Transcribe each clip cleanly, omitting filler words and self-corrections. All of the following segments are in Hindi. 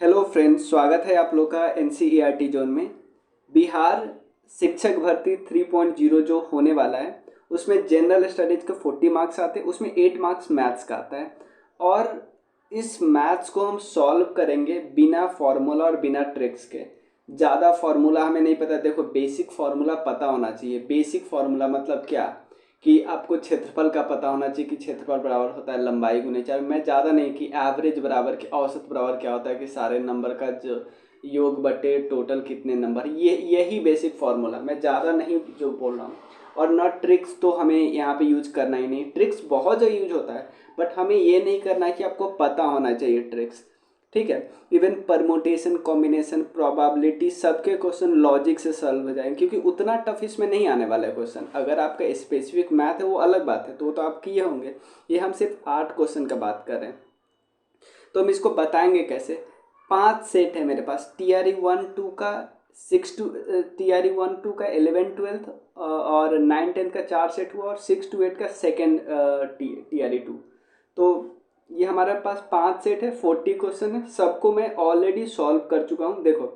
हेलो फ्रेंड्स, स्वागत है आप लोग का एनसीईआरटी जोन में। बिहार शिक्षक भर्ती 3.0 जो होने वाला है उसमें जनरल स्टडीज के 40 मार्क्स आते हैं, उसमें 8 मार्क्स मैथ्स का आता है। और इस मैथ्स को हम सॉल्व करेंगे बिना फार्मूला और बिना ट्रिक्स के। ज़्यादा फार्मूला हमें नहीं पता। देखो, बेसिक फार्मूला पता होना चाहिए। बेसिक फार्मूला मतलब क्या कि आपको क्षेत्रफल का पता होना चाहिए कि क्षेत्रफल बराबर होता है लंबाई गुने चाहे। मैं ज़्यादा नहीं कि एवरेज बराबर कि औसत बराबर क्या होता है कि सारे नंबर का जो योग बटे टोटल कितने नंबर, ये यही बेसिक फार्मूला। मैं ज़्यादा नहीं जो बोल रहा हूँ। और ना ट्रिक्स तो हमें यहाँ पे यूज करना ही नहीं। ट्रिक्स बहुत जगह यूज होता है, बट हमें ये नहीं करना है कि आपको पता होना चाहिए ट्रिक्स। ठीक है। इवन परमुटेशन, कॉम्बिनेशन, प्रोबेबिलिटी, सबके क्वेश्चन लॉजिक से सॉल्व हो जाएंगे, क्योंकि उतना टफ इसमें नहीं आने वाला है क्वेश्चन। अगर आपका स्पेसिफिक मैथ है वो अलग बात है, तो वो तो आप किए होंगे। ये हम सिर्फ 8 क्वेश्चन का बात कर रहे हैं, तो हम इसको बताएंगे कैसे। 5 सेट है मेरे पास, TRE 1 2 का 6 to TRE 1 2 का 11 12 और 9 10 का 4 सेट हुआ, और 6 to 8 का सेकेंड TRE 2। तो ये हमारे पास 5 सेट है, 40 क्वेश्चन है। सबको मैं ऑलरेडी सॉल्व कर चुका हूँ। देखो,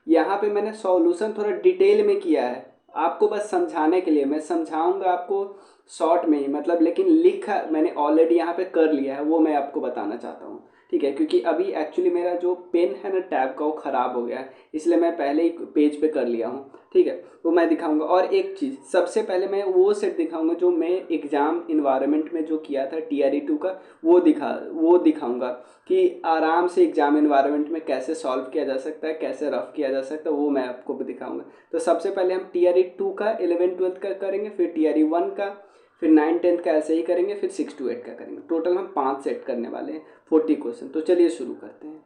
यहाँ पे मैंने सॉल्यूशन थोड़ा डिटेल में किया है, आपको बस समझाने के लिए। मैं समझाऊंगा आपको शॉर्ट में ही, मतलब, लेकिन लिखा मैंने ऑलरेडी यहाँ पे कर लिया है, वो मैं आपको बताना चाहता हूँ। ठीक है, क्योंकि अभी एक्चुअली मेरा जो पेन है ना टैब का, वो ख़राब हो गया है, इसलिए मैं पहले ही पेज पे कर लिया हूँ। ठीक है, वो मैं दिखाऊंगा। और एक चीज़, सबसे पहले मैं वो सेट दिखाऊंगा जो मैं एग्ज़ाम इन्वायरमेंट में जो किया था TRE 2 का, वो दिखाऊंगा कि आराम से एग्जाम इन्वायरमेंट में कैसे सॉल्व किया जा सकता है, कैसे रफ किया जा सकता है, वो मैं आपको दिखाऊंगा। तो सबसे पहले हम TRE 2 का 11 12 का करेंगे, फिर TRE 1 का, फिर 9 10 का ऐसे ही करेंगे, फिर 6 to 8 का करेंगे। टोटल हम 5 सेट करने वाले हैं, 40 क्वेश्चन। तो चलिए शुरू करते हैं।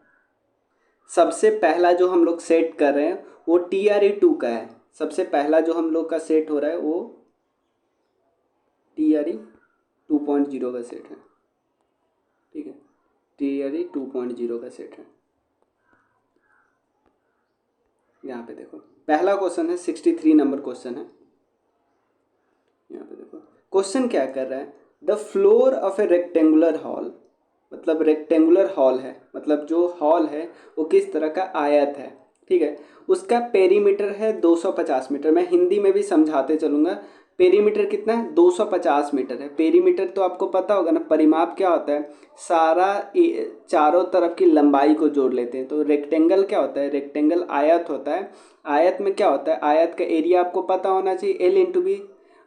सबसे पहला जो हम लोग सेट कर रहे हैं वो TRE 2 का है। सबसे पहला जो हम लोग का सेट हो रहा है वो TRE 2.0 का सेट है। ठीक है, TRE 2.0 का सेट है। यहाँ पे देखो, पहला क्वेश्चन है, 63 नंबर क्वेश्चन है। यहाँ पे देखो क्वेश्चन क्या कर रहा है। The floor of A rectangular hall, मतलब रेक्टेंगुलर हॉल है, मतलब जो हॉल है वो किस तरह का आयत है। ठीक है, उसका पेरीमीटर है 250 मीटर। मैं हिंदी में भी समझाते चलूँगा। पेरीमीटर कितना है? 250 मीटर है। पेरीमीटर तो आपको पता होगा ना, परिमाप क्या होता है, सारा चारों तरफ की लंबाई को जोड़ लेते हैं। तो रेक्टेंगल क्या होता है? रेक्टेंगल आयत होता है। आयत में क्या होता है, आयत का एरिया आपको पता होना चाहिए, L×B।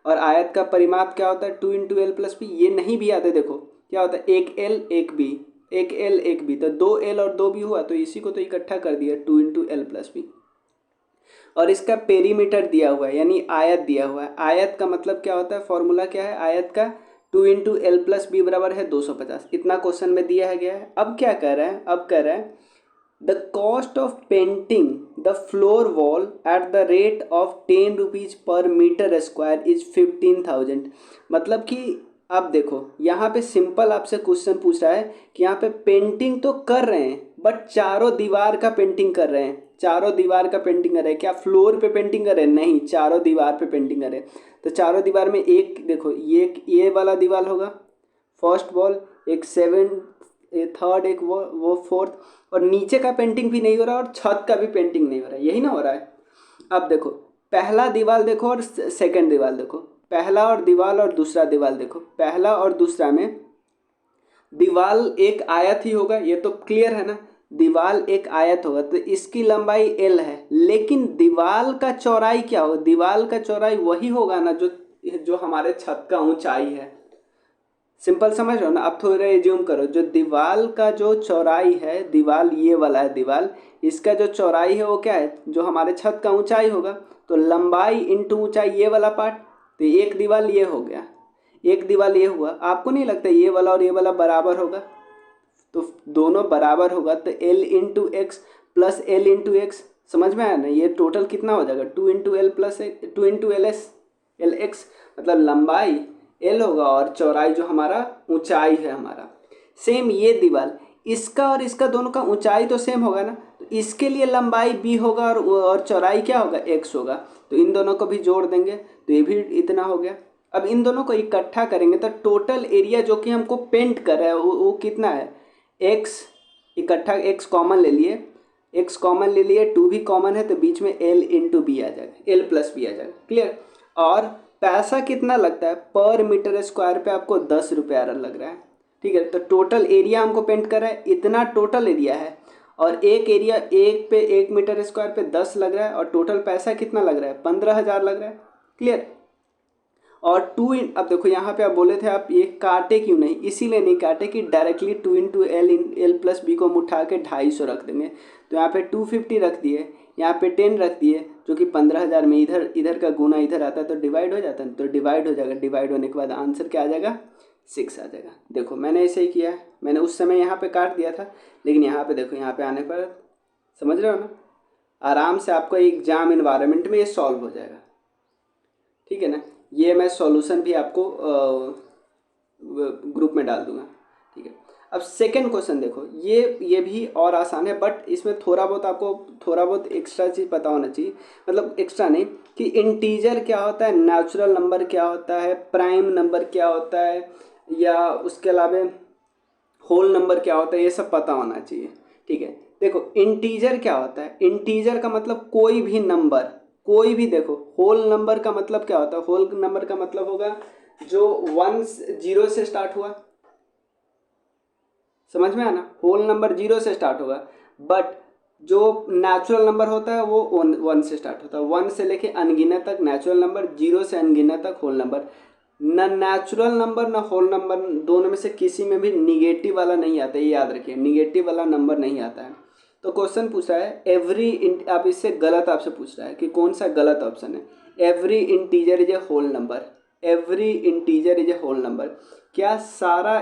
और आयत का परिमाप क्या होता है, 2 × L + B। ये नहीं भी याद है, देखो क्या होता है, एक L एक B, एक L एक B, तो 2 L और 2B हुआ, तो इसी को तो इकट्ठा कर दिया 2 × L + B। और इसका पेरीमीटर दिया हुआ है, यानी आयत दिया हुआ है। आयत का मतलब क्या होता है, फॉर्मूला क्या है आयत का, 2 × L + B बराबर है 250। इतना क्वेश्चन में दिया है गया है। अब क्या कर रहा है, अब कर रहा है the cost of painting the floor wall at the rate of 10 rupees पर मीटर स्क्वायर इज 15,000। मतलब कि अब देखो, यहाँ पे सिंपल आपसे क्वेश्चन पूछ रहा है कि यहाँ पे पेंटिंग तो कर रहे हैं, बट चारों दीवार का पेंटिंग कर रहे हैं। चारों दीवार का पेंटिंग कर रहे हैं, क्या फ्लोर पे पेंटिंग कर रहे हैं? नहीं, चारों दीवार पे पेंटिंग कर रहे हैं। तो चारों दीवार में एक देखो, ये वाला दीवार होगा फर्स्ट वॉल, एक सेवन थर्ड, एक वो फोर्थ, और नीचे का पेंटिंग भी नहीं हो रहा और छत का भी पेंटिंग नहीं हो रहा है, यही ना हो रहा है। अब देखो, पहला दीवार देखो और सेकंड दीवार देखो, पहला और दीवार और दूसरा दीवार देखो। पहला और दूसरा में दीवार एक आयत ही होगा, ये तो क्लियर है ना। दीवार एक आयत होगा तो इसकी लंबाई L है, लेकिन दीवार का चौड़ाई क्या होगा, दीवार का चौड़ाई वही होगा ना जो जो हमारे छत का ऊंचाई है। सिंपल समझ रहे हो ना। अब थोड़ा एज्यूम करो, जो दीवार का जो चौड़ाई है, दीवार ये वाला है दीवार, इसका जो चौड़ाई है वो क्या है, जो हमारे छत का ऊंचाई होगा। तो लंबाई इंटू ऊंचाई, ये वाला पार्ट, तो एक दीवार ये हो गया, एक दीवार ये हुआ। आपको नहीं लगता ये वाला और ये वाला बराबर होगा? तो दोनों बराबर होगा तो L×X प्लस L×X, समझ में आया ना। ये टोटल कितना हो जाएगा, 2 × L मतलब लंबाई L होगा और चौड़ाई जो हमारा ऊंचाई है हमारा। सेम ये दीवार, इसका और इसका दोनों का ऊंचाई तो सेम होगा ना, तो इसके लिए लंबाई B होगा और चौड़ाई क्या होगा, X होगा। तो इन दोनों को भी जोड़ देंगे तो ये भी इतना हो गया। अब इन दोनों को इकट्ठा करेंगे तो टोटल एरिया जो कि हमको पेंट कर रहा है वो कितना है, X, इकट्ठा X कॉमन ले लिए, एक्स कॉमन ले लिए, 2 भी कॉमन है तो बीच में एल इंटू बी आ जाएगा, एल प्लस बी आ जाएगा। क्लियर। और पैसा कितना लगता है पर मीटर स्क्वायर पे, आपको 10 रुपया लग रहा है। ठीक है, तो टोटल एरिया हमको पेंट कर रहा है, इतना टोटल एरिया है और एक एरिया एक पे 1 मीटर स्क्वायर पे 10 लग रहा है और टोटल पैसा कितना लग रहा है 15,000 लग रहा है। क्लियर। और अब देखो यहाँ पे आप बोले थे आप ये काटे क्यों नहीं, इसीलिए नहीं काटे कि directly 2 into L plus B को हम उठा के 250 रख देंगे। तो यहाँ पे 250 रख दिए, यहाँ पे 10 रख दिए, जो कि 15,000 में इधर इधर का गुना इधर आता है तो डिवाइड हो जाता है, तो डिवाइड हो जाएगा। डिवाइड होने के बाद आंसर क्या आ जाएगा 6 आ जाएगा। देखो मैंने ऐसे ही किया है, मैंने उस समय यहाँ पे काट दिया था, लेकिन यहाँ पे देखो, यहाँ पे आने पर समझ रहे हो ना, आराम से आपका एग्जाम इन्वायरमेंट में ये सॉल्व हो जाएगा। ठीक है ना। ये मैं सॉल्यूशन भी आपको ग्रुप में डाल दूंगा। ठीक है। अब सेकंड क्वेश्चन देखो, ये भी और आसान है, बट इसमें थोड़ा बहुत आपको थोड़ा बहुत एक्स्ट्रा चीज़ पता होना चाहिए। मतलब एक्स्ट्रा नहीं, कि इंटीजर क्या होता है, नेचुरल नंबर क्या होता है, प्राइम नंबर क्या होता है, या उसके अलावा होल नंबर क्या होता है, ये सब पता होना चाहिए। ठीक है। देखो इंटीजर क्या होता है, इंटीजर का मतलब कोई भी नंबर, कोई भी। देखो होल नंबर का मतलब क्या होता है, होल नंबर का मतलब होगा जो 0 से स्टार्ट हुआ, समझ में आना, होल नंबर 0 से स्टार्ट होगा। बट जो नेचुरल नंबर होता है वो 1 से स्टार्ट होता है, 1 से लेके अनगिनत तक नेचुरल नंबर, 0 से अनगिनत तक होल नंबर। न नेचुरल नंबर न होल नंबर, दोनों में से किसी में भी निगेटिव वाला नहीं आता, ये याद रखिए, निगेटिव वाला नंबर नहीं आता है। तो क्वेश्चन पूछ रहा है आप इससे गलत आपसे पूछ रहा है कि कौन सा गलत ऑप्शन है, every integer is a whole number, every integer is a whole number. क्या सारा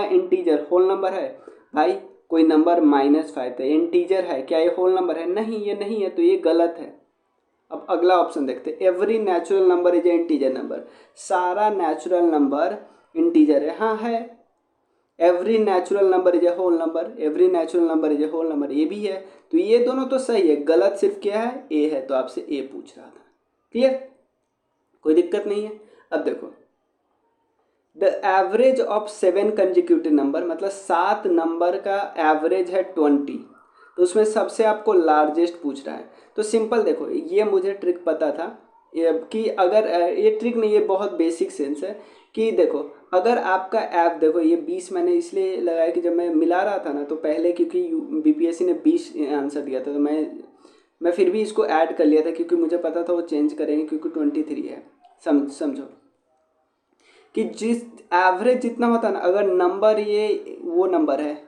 इंटीजर होल नंबर है? भाई कोई नंबर -5 है, इंटीजर है, क्या ये होल नंबर है? नहीं, ये नहीं है, तो ये गलत है। अब अगला ऑप्शन देखते हैं, every natural number is a integer number, सारा नेचुरल नंबर इंटीजर है। हाँ है, every natural number is a whole number, every natural number is a whole number, ये भी है। तो ये दोनों तो सही है, गलत सिर्फ क्या है, ए है, तो आपसे ए पूछ रहा था। क्लियर, कोई दिक्कत नहीं है। अब देखो, the average of 7 consecutive number, मतलब 7 नंबर का एवरेज है 20, तो उसमें सबसे आपको लार्जेस्ट पूछ रहा है। तो सिंपल देखो, ये मुझे ट्रिक पता था कि अगर ये ट्रिक नहीं, ये बहुत बेसिक सेंस है कि देखो, अगर आपका ऐप देखो, ये 20 मैंने इसलिए लगाया कि जब मैं मिला रहा था ना, तो पहले क्योंकि बीपीएससी ने 20 आंसर दिया था, तो मैं फिर भी इसको ऐड कर लिया था, क्योंकि मुझे पता था वो चेंज करेंगे, क्योंकि 23 है। समझो कि जिस एवरेज जितना होता है ना, अगर नंबर ये वो नंबर है,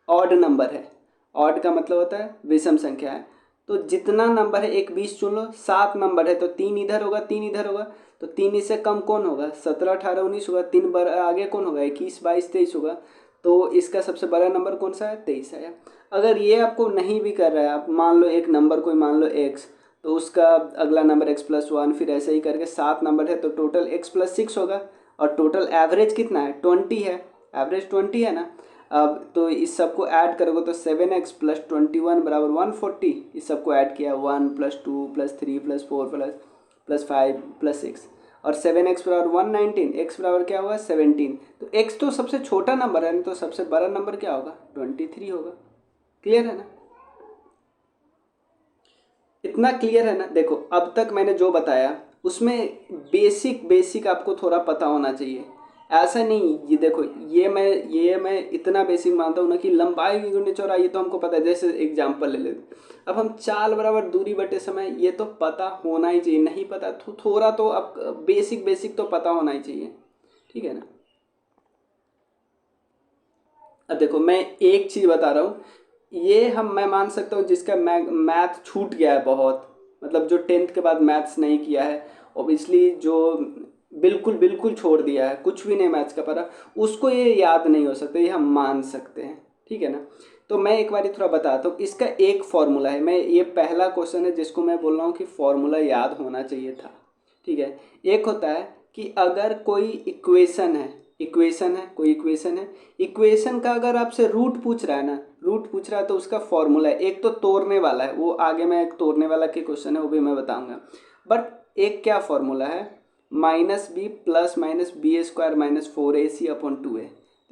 ऑड नंबर है, ऑड का मतलब होता है विषम संख्या है, तो जितना नंबर है, एक 20 चुन लो, 7 नंबर है तो 3 इधर होगा, 3 इधर होगा, तो 3 इससे कम कौन होगा, 17 18 19 होगा, 3 बार आगे कौन होगा, 21 22 23 होगा। तो इसका सबसे बड़ा नंबर कौन सा है, 23 है। अगर ये आपको नहीं भी कर रहा है, आप मान लो एक नंबर कोई मान लो x, तो उसका अगला नंबर x+1, फिर ऐसे ही करके 7 नंबर है, तो टोटल x+6 होगा, और टोटल एवरेज कितना है, 20 है, एवरेज 20 है ना। अब तो इस सबको ऐड करोगे तो 7x + 21 = 140, इस सबको ऐड किया, 1 + 2 + 3 + 4 + 5 + 6, और 7x = 119, x बराबर क्या होगा 17। तो x तो सबसे छोटा नंबर है, तो सबसे बड़ा नंबर क्या होगा 23 होगा। क्लियर है ना, इतना क्लियर है ना। देखो अब तक मैंने जो बताया उसमें बेसिक आपको थोड़ा पता होना चाहिए, ऐसा नहीं, ये देखो ये मैं इतना बेसिक मानता हूँ ना कि लंबाई गुणा चौड़ाई ये तो हमको पता है, जैसे एग्जाम्पल ले लेते, अब हम चाल बराबर दूरी बटे समय, ये तो पता होना ही चाहिए, नहीं पता तो थोड़ा तो अब बेसिक तो पता होना ही चाहिए। ठीक है ना। अब देखो मैं एक चीज़ बता रहा हूँ, ये मैं मान सकता हूँ जिसका मैथ छूट गया है बहुत, मतलब जो 10th के बाद मैथ्स नहीं किया है, ऑब्वियसली जो बिल्कुल छोड़ दिया है, कुछ भी नहीं मैथ्स का पता, उसको ये याद नहीं हो सकता, ये हम मान सकते हैं। ठीक है ना। तो मैं एक बार थोड़ा बताता हूँ, इसका एक फॉर्मूला है, मैं ये पहला क्वेश्चन है जिसको मैं बोल रहा हूँ कि फॉर्मूला याद होना चाहिए था। ठीक है। एक होता है कि अगर कोई कोई इक्वेशन है, इक्वेशन का अगर आपसे रूट पूछ रहा है ना, रूट पूछ रहा है तो उसका फॉर्मूला है, एक तो तोड़ने वाला है, वो आगे मैं एक तोड़ने वाला के क्वेश्चन है वो भी मैं बताऊंगा, बट एक क्या फॉर्मूला है, -b + -b² - 4ac/2a।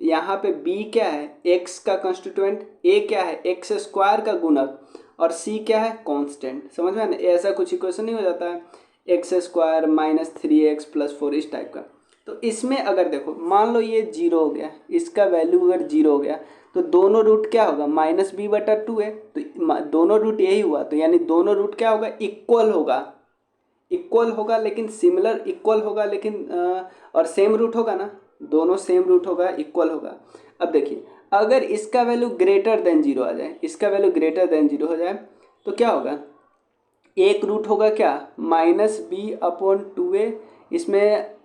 यहाँ पे b क्या है, x का कॉन्स्टिट्यूएंट, a क्या है, एक्स स्क्वायर का गुणक, और c क्या है, कांस्टेंट। समझ में आया ना, ऐसा कुछ इक्वेशन नहीं हो जाता है x square minus 3x plus 4 इस टाइप का। तो इसमें अगर देखो मान लो ये जीरो हो गया, इसका वैल्यू अगर जीरो हो गया तो दोनों रूट क्या होगा, -b/2 है, तो दोनों रूट यही हुआ, तो यानी दोनों रूट क्या होगा, इक्वल होगा, इक्वल होगा लेकिन सिमिलर, इक्वल होगा लेकिन और सेम रूट होगा ना, दोनों सेम रूट होगा, इक्वल होगा। अब देखिए अगर इसका वैल्यू ग्रेटर देन जीरो आ जाए, इसका वैल्यू ग्रेटर देन जीरो हो जाए तो क्या होगा, एक रूट होगा क्या, -b/2a, इसमें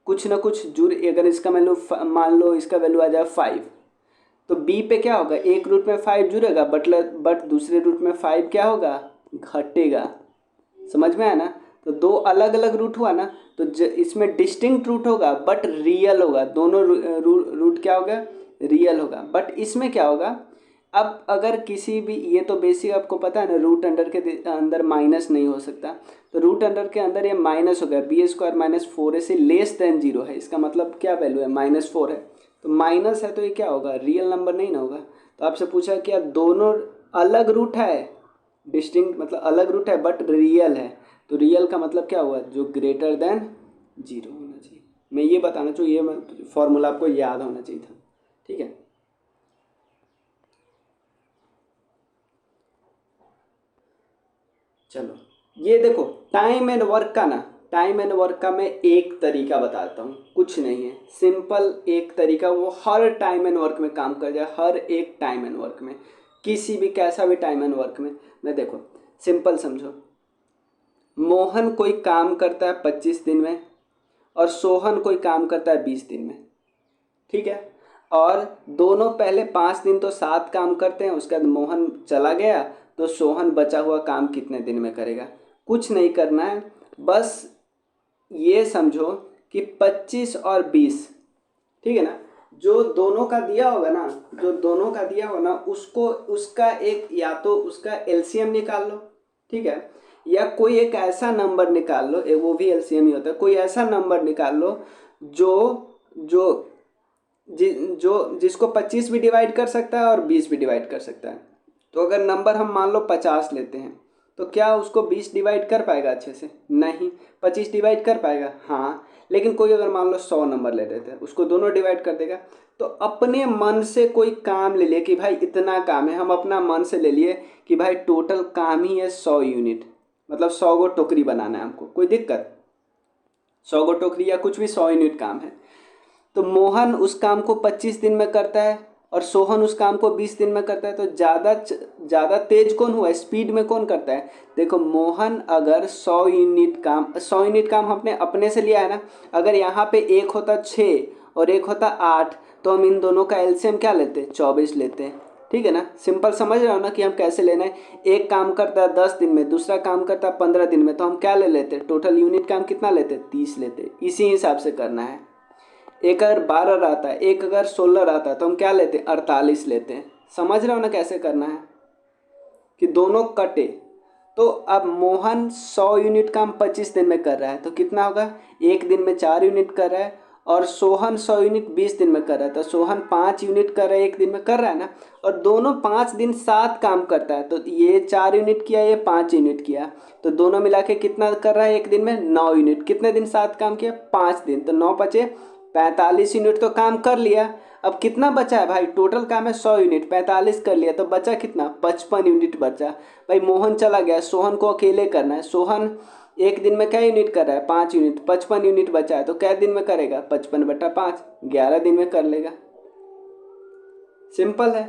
कुछ ना कुछ जुड़, अगर इसका वैल्यू मान लो इसका वैल्यू आ जाए 5, तो b पे क्या होगा, एक रूट में 5 जुड़ेगा बट दूसरे रूट में 5 क्या होगा, घटेगा। समझ में आया ना, तो दो अलग अलग रूट हुआ ना, तो इसमें डिस्टिंक्ट रूट होगा बट रियल होगा, दोनों रूट क्या होगा, रियल होगा। बट इसमें क्या होगा, अब अगर किसी भी, ये तो बेसिक आपको पता है ना, रूट अंडर के अंदर माइनस नहीं हो सकता, तो रूट अंडर के अंदर ये माइनस हो गया, b² - 4ac less than zero है, इसका मतलब क्या वैल्यू है, -4 है, तो माइनस है तो ये क्या होगा, रियल नंबर नहीं ना होगा। तो आपसे पूछा क्या दोनों अलग रूट है, डिस्टिंक्ट मतलब अलग रूट है बट रियल है, तो रियल का मतलब क्या हुआ, जो ग्रेटर देन जीरो होना चाहिए। मैं ये बताना चाहिए, ये फॉर्मूला आपको याद होना चाहिए था, ठीक है। चलो ये देखो टाइम एंड वर्क का ना, टाइम एंड वर्क का मैं एक तरीका बताता हूँ, कुछ नहीं है, सिंपल एक तरीका, वो हर टाइम एंड वर्क में काम कर जाए, हर एक टाइम एंड वर्क में, किसी भी कैसा भी टाइम एंड वर्क में। मैं देखो सिंपल समझो, मोहन कोई काम करता है 25 दिन में और सोहन कोई काम करता है 20 दिन में, ठीक है। और दोनों पहले 5 दिन तो साथ काम करते हैं, उसके बाद मोहन चला गया तो सोहन बचा हुआ काम कितने दिन में करेगा, कुछ नहीं करना है, बस ये समझो कि 25 और 20, ठीक है ना, जो दोनों का दिया होगा ना, जो दोनों का दिया होगा ना, उसको उसका एक, या तो उसका एलसीएम निकाल लो, ठीक है, या कोई एक ऐसा नंबर निकाल लो, वो भी एलसीएम ही होता है, कोई ऐसा नंबर निकाल लो जो जो जिसको 25 भी डिवाइड कर सकता है और 20 भी डिवाइड कर सकता है। तो अगर नंबर हम मान लो 50 लेते हैं, तो क्या उसको 20 डिवाइड कर पाएगा अच्छे से, नहीं। 25 डिवाइड कर पाएगा, हाँ, लेकिन कोई अगर मान लो 100 नंबर ले लेते हैं, उसको दोनों डिवाइड कर देगा। तो अपने मन से कोई काम ले लिए कि भाई इतना काम है, हम अपना मन से ले लिए कि भाई टोटल काम ही है 100 यूनिट, मतलब 100 गो टोकरी बनाना है हमको, कोई दिक्कत, 100 गो टोकरी या कुछ भी 100 यूनिट काम है। तो मोहन उस काम को 25 दिन में करता है और सोहन उस काम को 20 दिन में करता है, तो ज़्यादा तेज कौन हुआ, स्पीड में कौन करता है। देखो मोहन अगर 100 यूनिट काम हमने अपने से लिया है ना, अगर यहाँ पे एक होता 6 और एक होता 8, तो हम इन दोनों का एलसीएम क्या लेते, 24 लेते हैं, ठीक है ना। सिंपल समझ रहे हो ना कि हम कैसे लेना है, एक काम करता है 10 दिन में, दूसरा काम करता है 15 दिन में, तो हम क्या ले लेते, टोटल यूनिट काम कितना लेते, 30 लेते, इसी हिसाब से करना है। एक अगर 12 रहता है, एक अगर 16 रहता है, तो हम क्या लेते हैं, 48 लेते हैं। समझ रहे हो ना कैसे करना है, कि दोनों कटे। तो अब मोहन 100 यूनिट काम 25 दिन में कर रहा है, तो कितना होगा, एक दिन में 4 यूनिट कर रहा है, और सोहन 100 यूनिट 20 दिन में कर रहा है, तो सोहन 5 यूनिट कर रहा है, एक दिन में कर रहा है ना, और दोनों 5 दिन साथ काम करता है, तो ये 4 यूनिट किया, ये 5 यूनिट किया, तो दोनों मिला के कितना कर रहा है एक दिन में, 9 यूनिट। कितने दिन साथ काम किया, 5 दिन, तो 9 बचे 45 यूनिट तो काम कर लिया। अब कितना बचा है भाई, टोटल काम है 100 यूनिट, 45 कर लिया, तो बचा कितना, 55 यूनिट बचा। भाई मोहन चला गया, सोहन को अकेले करना है, सोहन एक दिन में क्या यूनिट कर रहा है, 5 यूनिट, 55 यूनिट बचा है, तो क्या दिन में करेगा, 55/5, 11 दिन में कर लेगा। सिंपल है,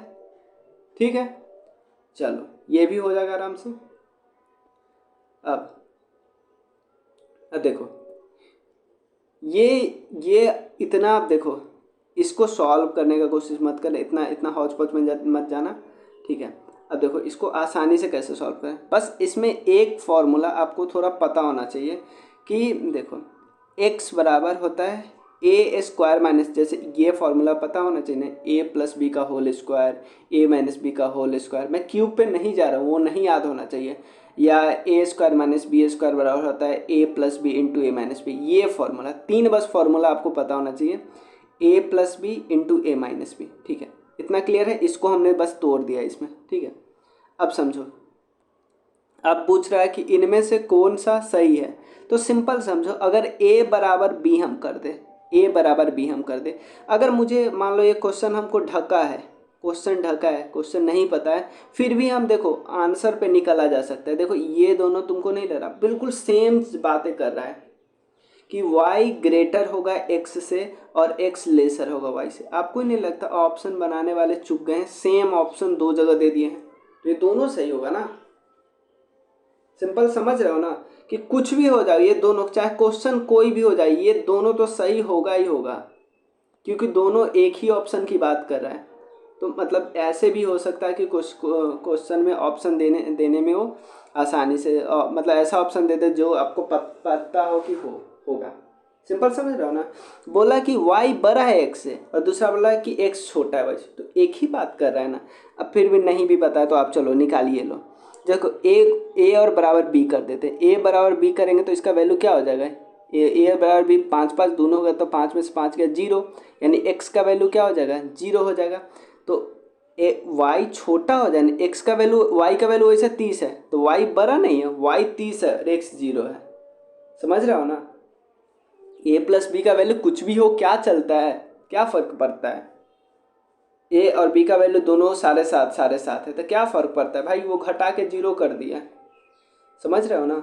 ठीक है। चलो ये भी हो जाएगा आराम से। अब देखो ये इतना, आप देखो इसको सॉल्व करने का कोशिश मत कर, इतना इतना हौच पौच में मत जाना, ठीक है। अब देखो इसको आसानी से कैसे सॉल्व करें, बस इसमें एक फॉर्मूला आपको थोड़ा पता होना चाहिए कि देखो x बराबर होता है a² जैसे ये फॉर्मूला पता होना चाहिए ना, a+b का होल स्क्वायर, a-b का होल स्क्वायर। मैं क्यूब पे नहीं जा रहा हूँ, वो नहीं याद होना चाहिए, या a² - b² बराबर होता है a+b × a-b, ये फॉर्मूला, 3 बस फॉर्मूला आपको पता होना चाहिए। ए प्लस बी इंटू ए माइनस बी। ठीक है, इतना क्लियर है। इसको हमने बस तोड़ दिया इसमें। ठीक है, अब समझो, अब पूछ रहा है कि इनमें से कौन सा सही है। तो सिंपल समझो, अगर ए बराबर बी हम कर दे, ए बराबर बी हम कर दे, अगर मुझे मान लो ये क्वेश्चन हमको ढका है, क्वेश्चन ढका है, क्वेश्चन नहीं पता है, फिर भी हम देखो आंसर पे निकल आ जा सकता है। देखो ये दोनों तुमको नहीं लग रहा, बिल्कुल सेम बातें कर रहा है कि y ग्रेटर होगा x से और x लेसर होगा y से। आपको ही नहीं लगता ऑप्शन बनाने वाले चुक गए हैं, सेम ऑप्शन दो जगह दे दिए हैं, तो ये दोनों सही होगा ना। सिंपल समझ रहे हो ना कि कुछ भी हो जाए, ये दोनों चाहे क्वेश्चन कोई भी हो जाए, ये दोनों तो सही होगा ही होगा, क्योंकि दोनों एक ही ऑप्शन की बात कर रहा है। तो मतलब ऐसे भी हो सकता है कि कुछ क्वेश्चन में ऑप्शन देने में वो आसानी से मतलब ऐसा ऑप्शन दे दे जो आपको पता हो कि होगा। सिंपल समझ रहे हो ना। बोला कि y बड़ा है x से और दूसरा बोला कि x छोटा है y से, तो एक ही बात कर रहा है ना। अब फिर भी नहीं भी पता है तो आप चलो निकालिए लो। देखो ए और बराबर बी कर देते हैं। ए बराबर बी करेंगे तो इसका वैल्यू क्या हो जाएगा, ए बराबर बी, 5 5 दोनों होगा तो 5 में से 5 गया 0, यानी x का वैल्यू क्या हो जाएगा, 0 हो जाएगा। तो y छोटा हो जाए, x का वैल्यू, y का वैल्यू वैसे 30 है तो y बड़ा नहीं है, y 30 है और x 0 है। समझ रहे हो ना। a प्लस बी का वैल्यू कुछ भी हो क्या चलता है, क्या फ़र्क पड़ता है। a और b का वैल्यू दोनों 7.5 है तो क्या फ़र्क पड़ता है भाई, वो घटा के 0 कर दिया। समझ रहे हो ना।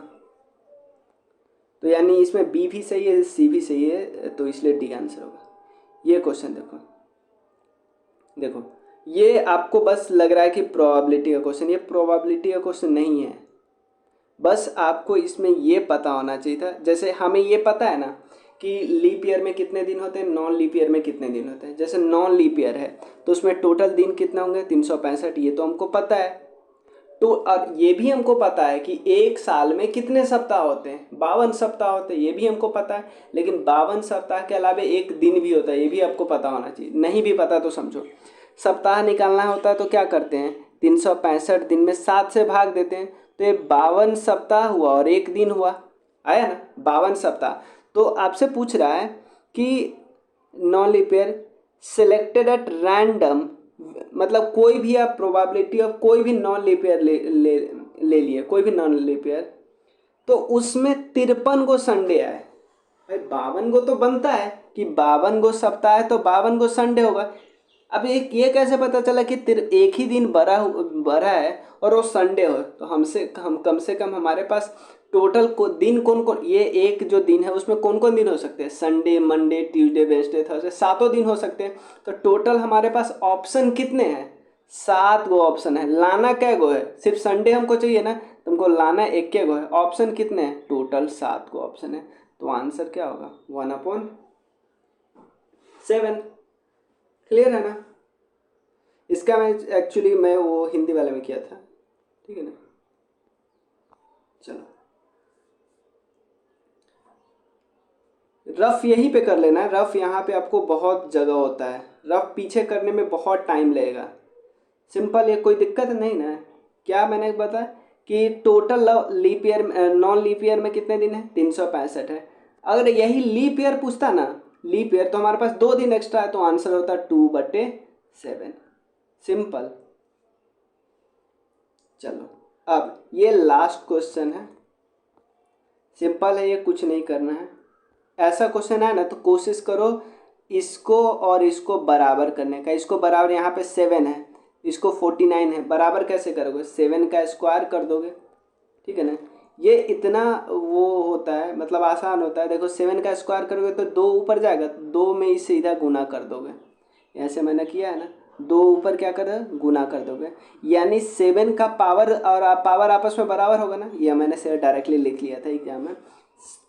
तो यानी इसमें b भी सही है, c भी सही है, तो इसलिए डी आंसर होगा। ये क्वेश्चन देखो, देखो ये आपको बस लग रहा है कि प्रोबेबिलिटी का क्वेश्चन, ये प्रोबेबिलिटी का क्वेश्चन नहीं है। बस आपको इसमें ये पता होना चाहिए था, जैसे हमें ये पता है ना कि लीप ईयर में कितने दिन होते हैं, नॉन लीप ईयर में कितने दिन होते हैं। जैसे नॉन लीप ईयर है तो उसमें टोटल दिन कितना होंगे, 365, ये तो हमको पता है। तो और ये भी हमको पता है कि एक साल में कितने सप्ताह होते हैं, 52 सप्ताह होते हैं, ये भी हमको पता है। लेकिन 52 सप्ताह के अलावा एक दिन भी होता है, ये भी आपको पता होना चाहिए। नहीं भी पता तो समझो, सप्ताह निकालना होता है तो क्या करते हैं, 365 दिन में 7 से भाग देते हैं, तो ये 52 सप्ताह हुआ और एक दिन हुआ, आया ना 52 सप्ताह। तो आपसे पूछ रहा है कि non leap year selected at random, मतलब कोई भी आप प्रोबेबिलिटी ऑफ कोई भी नॉन लीप ईयर ले लिए, कोई भी नॉन लीप ईयर, तो उसमें 53 गो संडे आए। भाई 52 गो तो बनता है कि 52 गो सप्ताह है तो 52 गो संडे होगा। अब एक ये कैसे पता चला कि एक ही दिन बड़ा है और वो संडे हो, तो हम कम से कम हमारे पास टोटल को दिन कौन कौन, ये एक जो दिन है उसमें कौन कौन दिन हो सकते हैं, Sunday Monday Tuesday Wednesday Thursday, 7 दिन हो सकते हैं। तो टोटल हमारे पास ऑप्शन कितने हैं, 7 गो ऑप्शन है। लाना क्या गो है, सिर्फ संडे हमको चाहिए ना, तुमको लाना एक के गो है। ऑप्शन कितने हैं, टोटल 7 गो ऑप्शन है। तो आंसर क्या होगा, 1/7। क्लियर है ना। इसका मैं वो हिंदी वाले में किया था, ठीक है ना। चलो रफ यहीं पे कर लेना है, रफ यहाँ पे आपको बहुत जगह होता है, रफ पीछे करने में बहुत टाइम लगेगा। सिंपल, ये कोई दिक्कत नहीं ना। क्या मैंने बताया कि total leap year, non leap year में कितने दिन है, 365 है। अगर यही लीप ईयर पूछता ना, लीप ईयर, तो हमारे पास 2 दिन एक्स्ट्रा है, तो आंसर होता 2/7। सिंपल। चलो अब ये लास्ट क्वेश्चन है, सिंपल है, ये कुछ नहीं करना है। ऐसा क्वेश्चन है ना तो कोशिश करो इसको और इसको बराबर करने का। इसको बराबर, यहाँ पे 7 है, इसको 49 है, बराबर कैसे करोगे, 7 का स्क्वायर कर दोगे, ठीक है ना। ये इतना वो होता है, मतलब आसान होता है। देखो 7 का स्क्वायर करोगे तो 2 ऊपर जाएगा, 2 में ही सीधा गुना कर दोगे, ऐसे मैंने किया है ना, 2 ऊपर क्या कर दोगे, गुना कर दोगे, यानी 7 का पावर और पावर आपस में बराबर होगा ना। ये मैंने से डायरेक्टली लिख लिया था एग्जाम में।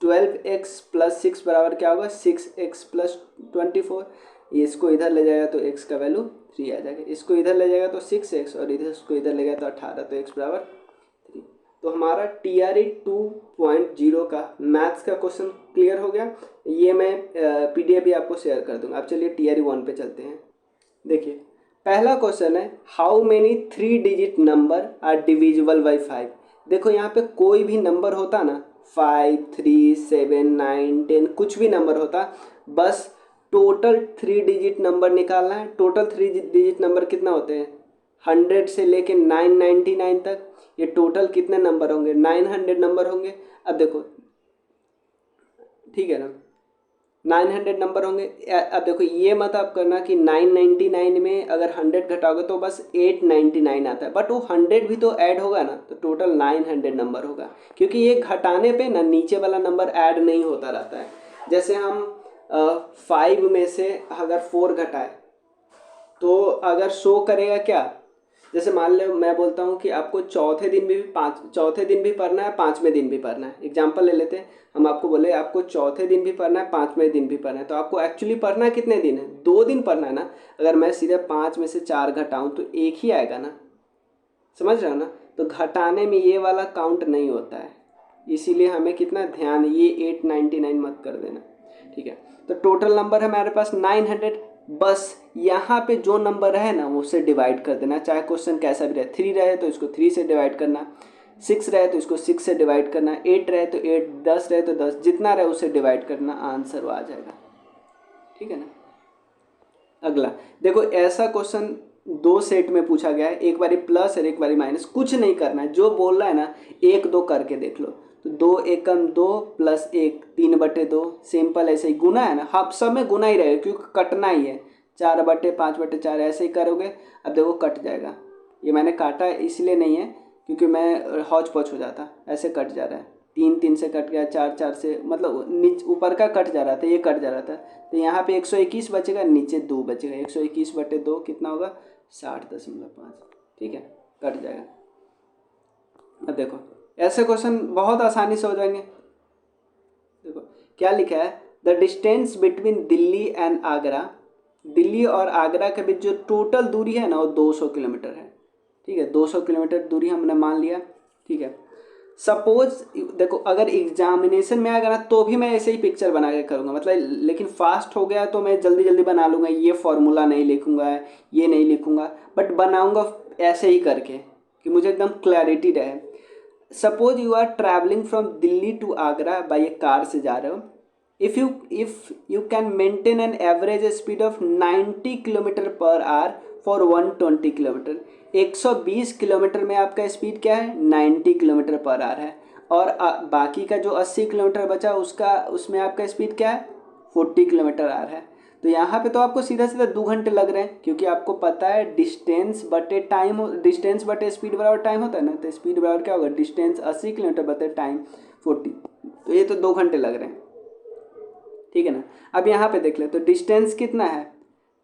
12x + 6 बराबर क्या होगा, 6x + 24। इसको इधर ले जाएगा तो x का वैल्यू 3 आ जाएगा, इसको इधर ले जाएगा तो 6x, और इधर इसको इधर ले गया तो 18, तो x बराबर 3। तो हमारा TRE 2.0 का मैथ्स का क्वेश्चन क्लियर हो गया। ये मैं PDF भी आपको शेयर कर दूंगा। अब चलिए TRE 1 पे चलते हैं। देखिए पहला क्वेश्चन है, how many 3 digit number are divisible by 5। देखो यहाँ पे कोई भी नंबर होता ना, 5 3 7 9 10, कुछ भी नंबर होता, बस टोटल 3 डिजिट नंबर निकालना है। टोटल 3 डिजिट नंबर कितना होते हैं, 100 से लेके 999 तक। ये टोटल कितने नंबर होंगे, 900 नंबर होंगे। अब देखो, ठीक है ना, 900 नंबर होंगे। अब देखो ये मत आप करना कि 999 में अगर 100 घटाओगे तो बस 899 आता है, बट वो 100 भी तो ऐड होगा ना, तो टोटल 900 नंबर होगा। क्योंकि ये घटाने पे ना नीचे वाला नंबर ऐड नहीं होता रहता है। जैसे हम 5 में से अगर 4 घटाए तो अगर शो करेगा क्या, जैसे मान लो मैं बोलता हूँ कि आपको चौथे दिन भी पढ़ना है, 5वें दिन भी पढ़ना है। एग्जाम्पल ले लेते हैं, हम आपको बोले आपको चौथे दिन भी पढ़ना है, 5वें दिन भी पढ़ना है, तो आपको एक्चुअली पढ़ना कितने दिन है, 2 दिन पढ़ना है ना। अगर मैं सीधे 5 में से 4 घटाऊँ तो एक ही आएगा ना, समझ रहे हो ना। तो घटाने में ये वाला काउंट नहीं होता है, इसीलिए हमें कितना ध्यान, ये 899 मत कर देना, ठीक है। तो टोटल नंबर है हमारे पास 900। बस यहाँ पे जो नंबर है ना उससे डिवाइड कर देना, चाहे क्वेश्चन कैसा भी रहे। 3 रहे तो इसको 3 से डिवाइड करना, 6 रहे तो इसको 6 से डिवाइड करना, 8 रहे तो 8, 10 रहे तो 10, जितना रहे उससे डिवाइड करना, आंसर वो आ जाएगा, ठीक है ना। अगला देखो, ऐसा क्वेश्चन 2 सेट में पूछा गया है, एक बारी प्लस और एक बारी माइनस। कुछ नहीं करना है, जो बोल रहा है ना 1 2 करके देख लो। तो 2 एकम 2 प्लस 1 3/2, सिंपल ऐसे ही गुना है ना, हाँ सब में गुना ही रहेगा क्योंकि कटना ही है। 4/5/4 ऐसे ही करोगे। अब देखो कट जाएगा, ये मैंने काटा इसलिए नहीं है क्योंकि मैं हौच पौच हो जाता, ऐसे कट जा रहा है। 3 3 से कट गया, 4 4 से, मतलब ऊपर का कट जा रहा था, ये कट जा रहा था। तो यहाँ पे 121 बचेगा, नीचे 2 बचेगा। 121/2 कितना होगा, 60.5, ठीक है, कट जाएगा। अब देखो ऐसे क्वेश्चन बहुत आसानी से हो जाएंगे। देखो क्या लिखा है, the distance between Delhi and Agra, Delhi और आगरा के बीच जो टोटल दूरी है ना वो 200 किलोमीटर है, ठीक है। 200 किलोमीटर दूरी हमने मान लिया, ठीक है। सपोज देखो अगर एग्जामिनेशन में आएगा ना तो भी मैं ऐसे ही पिक्चर बना के करूँगा, मतलब लेकिन फास्ट हो गया तो मैं जल्दी जल्दी बना लूँगा, ये फॉर्मूला नहीं लिखूँगा, ये नहीं लिखूँगा, बट बनाऊँगा ऐसे ही करके कि मुझे एकदम क्लैरिटी रहे। Suppose you are travelling from Delhi to Agra by a car से जा रहे हो। if you can maintain an average speed of 90 kilometre per hour for 120 kilometre, 120 kilometre में आपका स्पीड क्या है, 90 किलोमीटर पर आवर है। और बाकी का जो 80 किलोमीटर बचा उसमें आपका स्पीड क्या है, 40 किलोमीटर आवर है। तो यहाँ पे तो आपको सीधा सीधा 2 घंटे लग रहे हैं, क्योंकि आपको पता है डिस्टेंस बटे टाइम, डिस्टेंस बटे स्पीड बराबर टाइम होता है ना। तो स्पीड बराबर क्या होगा, डिस्टेंस 80 किलोमीटर बटे टाइम 40, तो ये तो 2 घंटे लग रहे हैं, ठीक है ना। अब यहाँ पे देख ले, तो डिस्टेंस कितना है,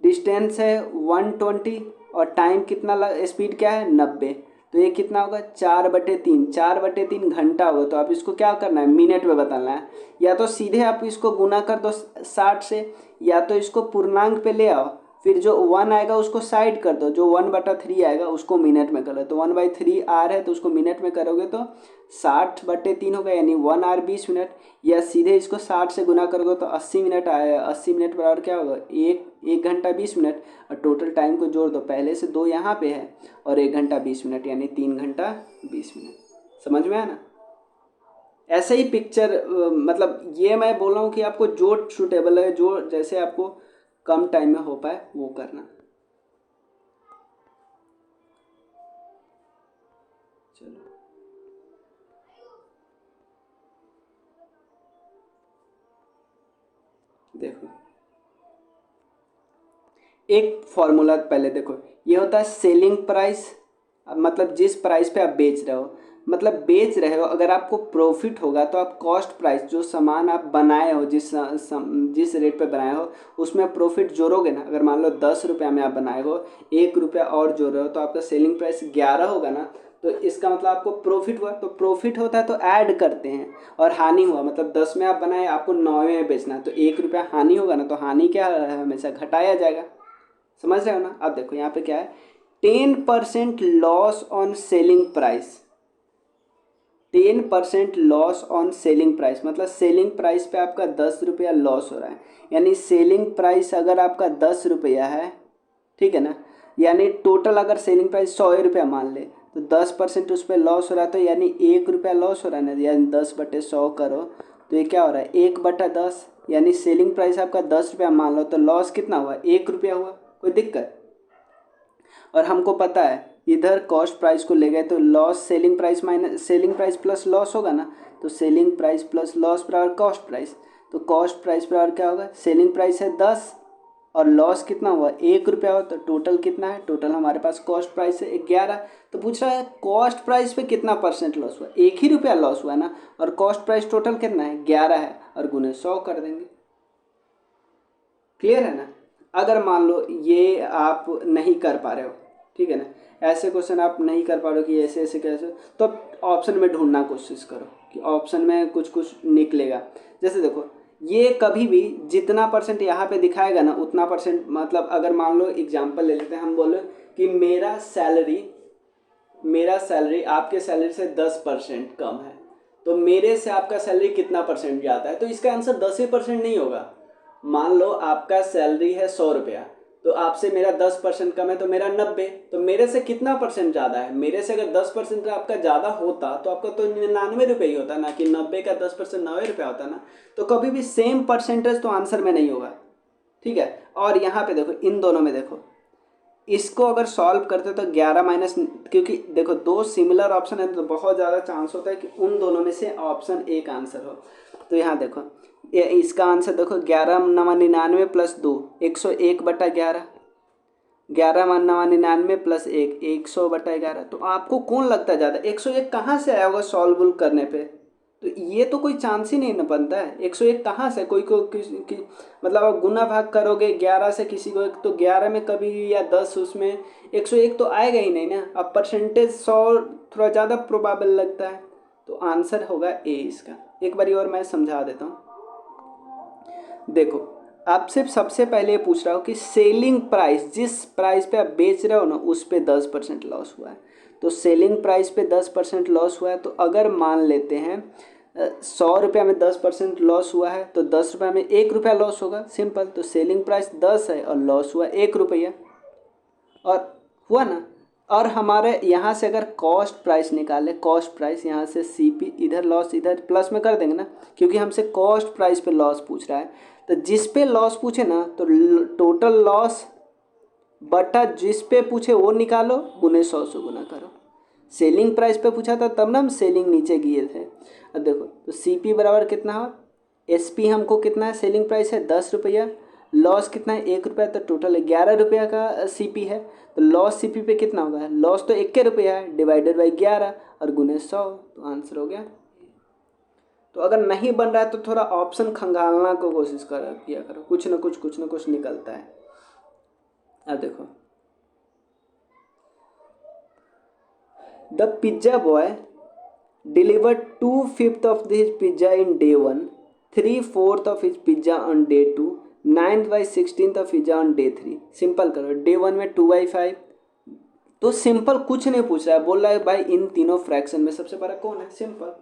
डिस्टेंस है 120 और टाइम कितना स्पीड क्या है 90, तो ये कितना होगा 4/3, 4/3 घंटा होगा। तो आप इसको क्या करना है, मिनट में बताना है। या तो सीधे आप इसको गुना कर दो 60 से, या तो इसको पूर्णांक पे ले आओ, फिर जो 1 आएगा उसको साइड कर दो, जो 1/3 आएगा उसको मिनट में करो। तो 1/3 आर है तो उसको मिनट में करोगे तो 60/3 होगा, यानी 1 आवर 20 मिनट। या सीधे इसको 60 से गुना करोगे तो 80 मिनट आएगा। 80 मिनट बराबर क्या होगा, 1 घंटा 20 मिनट। और टोटल टाइम को जोड़ दो, पहले से 2 यहाँ पे है और 1 घंटा 20 मिनट, यानी 3 घंटा 20 मिनट। समझ में आया ना। ऐसे ही पिक्चर मतलब ये मैं बोल रहा हूँ कि आपको जो सूटेबल है, जो जैसे आपको कम टाइम में हो पाए वो करना। चलो देखो, एक फॉर्मूला पहले देखो, ये होता है सेलिंग प्राइस, मतलब जिस प्राइस पे आप बेच रहे हो, मतलब बेच रहे हो, अगर आपको प्रॉफिट होगा तो आप कॉस्ट प्राइस, जो सामान आप बनाए हो, जिस रेट पे बनाए हो उसमें प्रॉफिट जोड़ोगे ना। अगर मान लो 10 रुपया में आप बनाए हो, 1 रुपया और जोड़ रहे हो तो आपका सेलिंग प्राइस 11 होगा ना। तो इसका मतलब आपको प्रॉफिट हुआ, तो प्रॉफिट होता है तो ऐड करते हैं। और हानि हुआ, मतलब 10 में आप बनाए, आपको 9 में बेचना है, तो 1 रुपया हानि होगा ना, तो हानि क्या है, हमेशा घटाया जाएगा। समझ रहे हो ना। अब देखो यहाँ पे क्या है, 10% loss on selling price, 10% loss on selling price, मतलब सेलिंग प्राइस पे आपका 10 रुपया लॉस हो रहा है। यानी सेलिंग प्राइस अगर आपका 10 रुपया है, ठीक है ना, यानी टोटल अगर सेलिंग प्राइस 100 रुपया मान ले, तो 10% उस पर लॉस हो रहा है, तो यानी 1 रुपया लॉस हो रहा है ना। यानी 10/100 करो तो ये क्या हो रहा है, 1/10, यानी सेलिंग प्राइस आपका 10 रुपया मान लो, तो लॉस कितना हुआ, 1 रुपया हुआ। कोई दिक्कत? और हमको पता है इधर कॉस्ट प्राइस को ले गए तो loss selling price minus selling price plus loss होगा ना, तो सेलिंग प्राइस प्लस लॉस बराबर कॉस्ट प्राइस। तो कॉस्ट प्राइस बराबर क्या होगा, सेलिंग प्राइस है 10 और लॉस कितना हुआ, 1 रुपया हुआ, तो टोटल कितना है, टोटल हमारे पास कॉस्ट प्राइस है 11। तो पूछ रहा है कॉस्ट प्राइस पे कितना परसेंट लॉस हुआ, 1 ही रुपया लॉस हुआ है ना, और कॉस्ट प्राइस टोटल कितना है 11 है, और गुने 100 कर देंगे। क्लियर है ना? अगर मान लो ये आप नहीं कर पा रहे हो, ठीक है ना, ऐसे क्वेश्चन आप नहीं कर पा रहे हो कि ऐसे ऐसे कैसे, तो ऑप्शन में ढूंढना कोशिश करो कि ऑप्शन में कुछ कुछ निकलेगा। जैसे देखो ये कभी भी जितना परसेंट यहाँ पे दिखाएगा ना उतना परसेंट, मतलब अगर मान लो एग्जांपल ले लेते हैं, हम बोले कि मेरा सैलरी आपके सैलरी से 10% कम है, तो मेरे से आपका सैलरी कितना परसेंट ज़्यादा है, तो इसका आंसर 10% नहीं होगा। मान लो आपका सैलरी है 100 रुपया, तो आपसे मेरा 10% कम है तो मेरा 90, तो मेरे से कितना परसेंट ज़्यादा है, मेरे से अगर 10% आपका ज़्यादा होता तो आपका तो 99 रुपये ही होता ना, कि 90 का 10% 90 रुपया होता ना। तो कभी भी सेम परसेंटेज तो आंसर में नहीं होगा, ठीक है। और यहाँ पे देखो इन दोनों में देखो, इसको अगर सॉल्व करते तो 11 माइनस, क्योंकि देखो दो सिमिलर ऑप्शन है तो बहुत ज़्यादा चांस होता है कि उन दोनों में से ऑप्शन एक आंसर हो। तो यहाँ देखो ये इसका आंसर देखो 11 नवा 99 प्लस 2 101/11, 11 प्लस 1 100/11। तो आपको कौन लगता है ज़्यादा, 101 कहाँ से आया होगा सॉल्व करने पे, तो ये तो कोई चांस ही नहीं ना बनता है। 101 कहाँ से, कोई को मतलब आप गुना भाग करोगे 11 से किसी को, तो 11 में कभी या 10 उसमें 101 तो आएगा ही नहीं ना। अब परसेंटेज 100 थोड़ा ज़्यादा प्रोबेबल लगता है, तो आंसर होगा ए इसका। एक बारी और मैं समझा देता हूँ। देखो आपसे सबसे पहले पूछ रहा हूँ कि सेलिंग प्राइस, जिस प्राइस पे आप बेच रहे हो ना उस पे 10% लॉस हुआ है, तो सेलिंग प्राइस पे 10% लॉस हुआ है, तो अगर मान लेते हैं 100 रुपया में 10% लॉस हुआ है तो 10 रुपये में 1 रुपया लॉस होगा, सिंपल। तो सेलिंग प्राइस 10 है और लॉस हुआ 1 रुपया, और हुआ ना। और हमारे यहाँ से अगर कॉस्ट प्राइस निकाले, कॉस्ट प्राइस यहाँ से CP इधर लॉस इधर प्लस में कर देंगे ना, क्योंकि हमसे कॉस्ट प्राइस पे लॉस पूछ रहा है। तो जिस पे लॉस पूछे ना तो टोटल लॉस बटा जिस पे पूछे वो निकालो, गुने 100 से गुना करो। सेलिंग प्राइस पे पूछा था तब ना हम सेलिंग नीचे किए थे। अब देखो तो CP बराबर कितना हो, SP हमको कितना है, सेलिंग प्राइस है 10 रुपया, लॉस कितना है 1 रुपया, तो टोटल 11 रुपया का CP है। तो लॉस CP पे कितना होगा, लॉस तो 1 रुपया है, डिवाइडेड बाई 11 और गुने 100, तो आंसर हो गया। तो अगर नहीं बन रहा है तो थोड़ा ऑप्शन खंगालना को कोशिश किया करो, कुछ ना कुछ निकलता है। अब देखो the pizza boy delivered 2/5 of his pizza in day 1, 3/4 of his pizza on day 2, 9/16 of pizza on day 3। Simple करो, day 1 में 2/5, तो सिंपल कुछ नहीं पूछ रहा है, बोल रहा है भाई इन तीनों फ्रैक्शन में सबसे बड़ा कौन है, सिंपल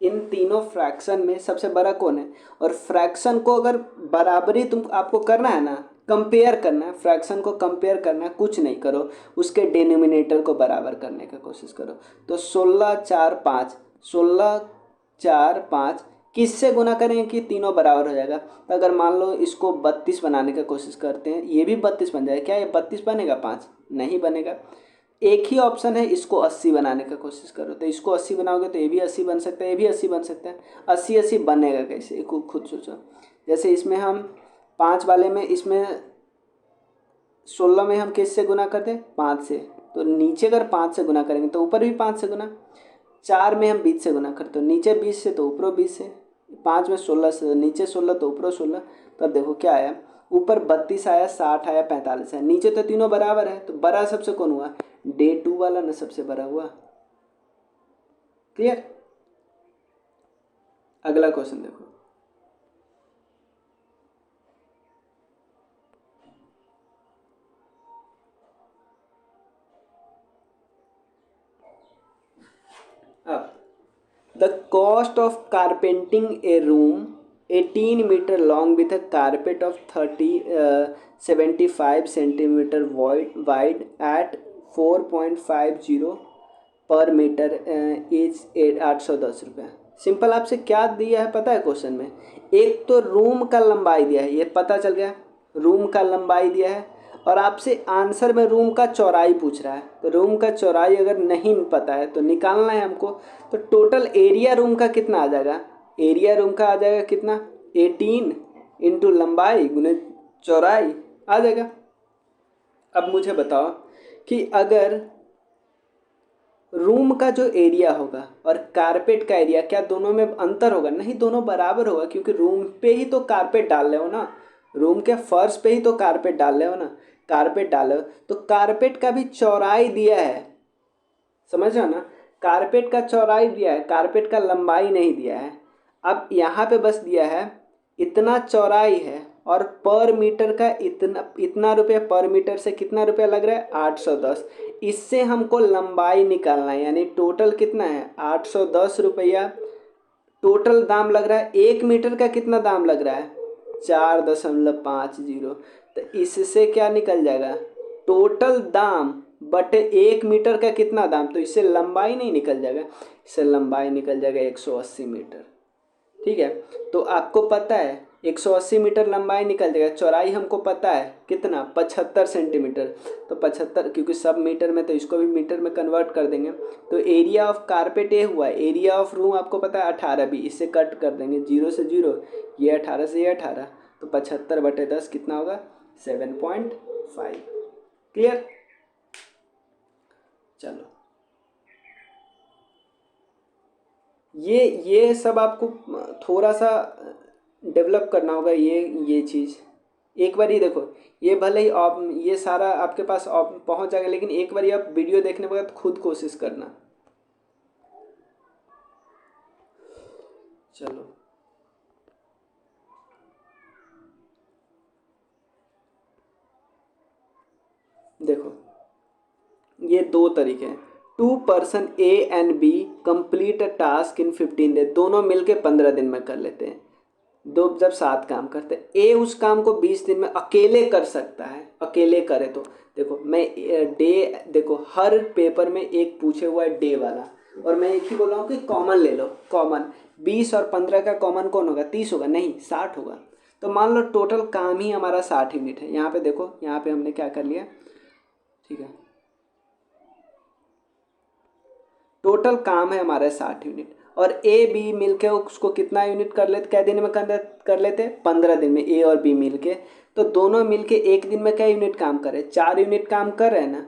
इन तीनों फ्रैक्शन में सबसे बड़ा कौन है। और फ्रैक्शन को अगर बराबरी तुम आपको करना है ना, कंपेयर करना है, फ्रैक्शन को कंपेयर करना है, कुछ नहीं करो, उसके डिनोमिनेटर को बराबर करने का कोशिश करो। तो 16 4 5 किससे गुना करेंगे कि तीनों बराबर हो जाएगा। तो अगर मान लो इसको 32 बनाने का कोशिश करते हैं, ये भी 32 बन जाएगा, क्या ये 32 बनेगा, 5 नहीं बनेगा। एक ही ऑप्शन है, इसको 80 बनाने का कोशिश करो, तो इसको 80 बनाओगे तो ये भी 80 बन सकता है, ये भी 80 बन सकता है। 80 बनेगा कैसे, खुद सोचो। जैसे इसमें हम 5 वाले में, इसमें 16 में हम किससे गुना करते हैं, 5 से, तो नीचे अगर 5 से गुना करेंगे तो ऊपर भी 5 से गुना। 4 में हम 20 से गुना करते हो, नीचे 20 से तो ऊपर 20 से। 5 में 16 से, नीचे 16 तो ऊपर 16। तो अब देखो क्या आया, ऊपर 32 आया, 60 आया, 45 आया, नीचे तो तीनों बराबर है, तो बड़ा सबसे कौन हुआ, डे 2 वाला ना सबसे बड़ा हुआ। क्लियर। अगला क्वेश्चन देखो, अब the cost of carpeting a room 18 metre long with a carpet of 75 centimetre wide at 4.50 per metre is 810 रुपये। सिंपल आपसे क्या दिया है पता है क्वेश्चन में? एक तो रूम का लंबाई दिया है, ये पता चल गया, रूम का लंबाई दिया है, और आपसे आंसर में रूम का चौड़ाई पूछ रहा है। तो रूम का चौड़ाई अगर नहीं पता है तो निकालना है हमको। तो टोटल एरिया रूम का कितना आ जाएगा? एरिया रूम का आ जाएगा कितना? 18 इंटू लंबाई गुने चौड़ाई आ जाएगा। अब मुझे बताओ कि अगर रूम का जो एरिया होगा और कारपेट का एरिया, क्या दोनों में अंतर होगा? नहीं, दोनों बराबर होगा, क्योंकि रूम पे ही तो कारपेट डाल रहे हो ना, रूम के फर्श पे ही तो कारपेट डाल रहे हो ना, कारपेट डाल रहे हो तो कारपेट का भी चौड़ाई दिया है, समझ रहे हो ना? कारपेट का चौड़ाई दिया है, कारपेट का लंबाई नहीं दिया है। अब यहाँ पे बस दिया है इतना चौड़ाई है, और पर मीटर का इतना इतना रुपया पर मीटर से कितना रुपया लग रहा है? 810। इससे हमको लंबाई निकालना है, यानी टोटल कितना है? 810 रुपया टोटल दाम लग रहा है। 1 मीटर का कितना दाम लग रहा है? 4.50। तो इससे क्या निकल जाएगा? टोटल दाम बटे 1 मीटर का कितना दाम, तो इससे लंबाई नहीं निकल जाएगा, इससे लंबाई निकल जाएगा 180 मीटर। ठीक है, तो आपको पता है 180 मीटर लंबाई निकल जाएगा। चौड़ाई हमको पता है कितना? 75 सेंटीमीटर। तो 75, क्योंकि सब मीटर में, तो इसको भी मीटर में कन्वर्ट कर देंगे। तो एरिया ऑफ कारपेट ये हुआ, एरिया ऑफ रूम आपको पता है 18 भी, इससे कट कर देंगे 0 से 0, ये 18 से ये 18, तो 75/10 कितना होगा? 7.5। क्लियर? चलो, ये सब आपको थोड़ा सा डेवलप करना होगा, ये चीज़ एक बार ही देखो। ये भले ही आप ये सारा आपके पास पहुंच जाएगा, लेकिन एक बार आप वीडियो देखने के बाद खुद कोशिश करना। चलो, देखो ये 2 तरीके हैं। 2 person A and B complete a task in 15 days, दोनों मिलके 15 दिन में कर लेते हैं। दो जब 7 काम करते हैं, ए उस काम को 20 दिन में अकेले कर सकता है, अकेले करे तो। देखो मैं डे, देखो हर पेपर में एक पूछे हुआ है डे वाला, और मैं एक ही बोल रहा हूँ कि कॉमन ले लो। कॉमन 20 और 15 का कॉमन कौन होगा? 30 होगा? नहीं, 60 होगा। तो मान लो टोटल काम ही हमारा 60 यूनिट है। यहाँ पे देखो, यहाँ पे हमने क्या कर लिया, ठीक है, टोटल काम है हमारा 60 यूनिट, और ए बी मिलके उसको कितना यूनिट कर लेते, क्या दिन में कर लेते? 15 दिन में, ए और बी मिलके। तो दोनों मिलके एक दिन में क्या यूनिट काम करे? 4 यूनिट काम कर रहे हैं ना,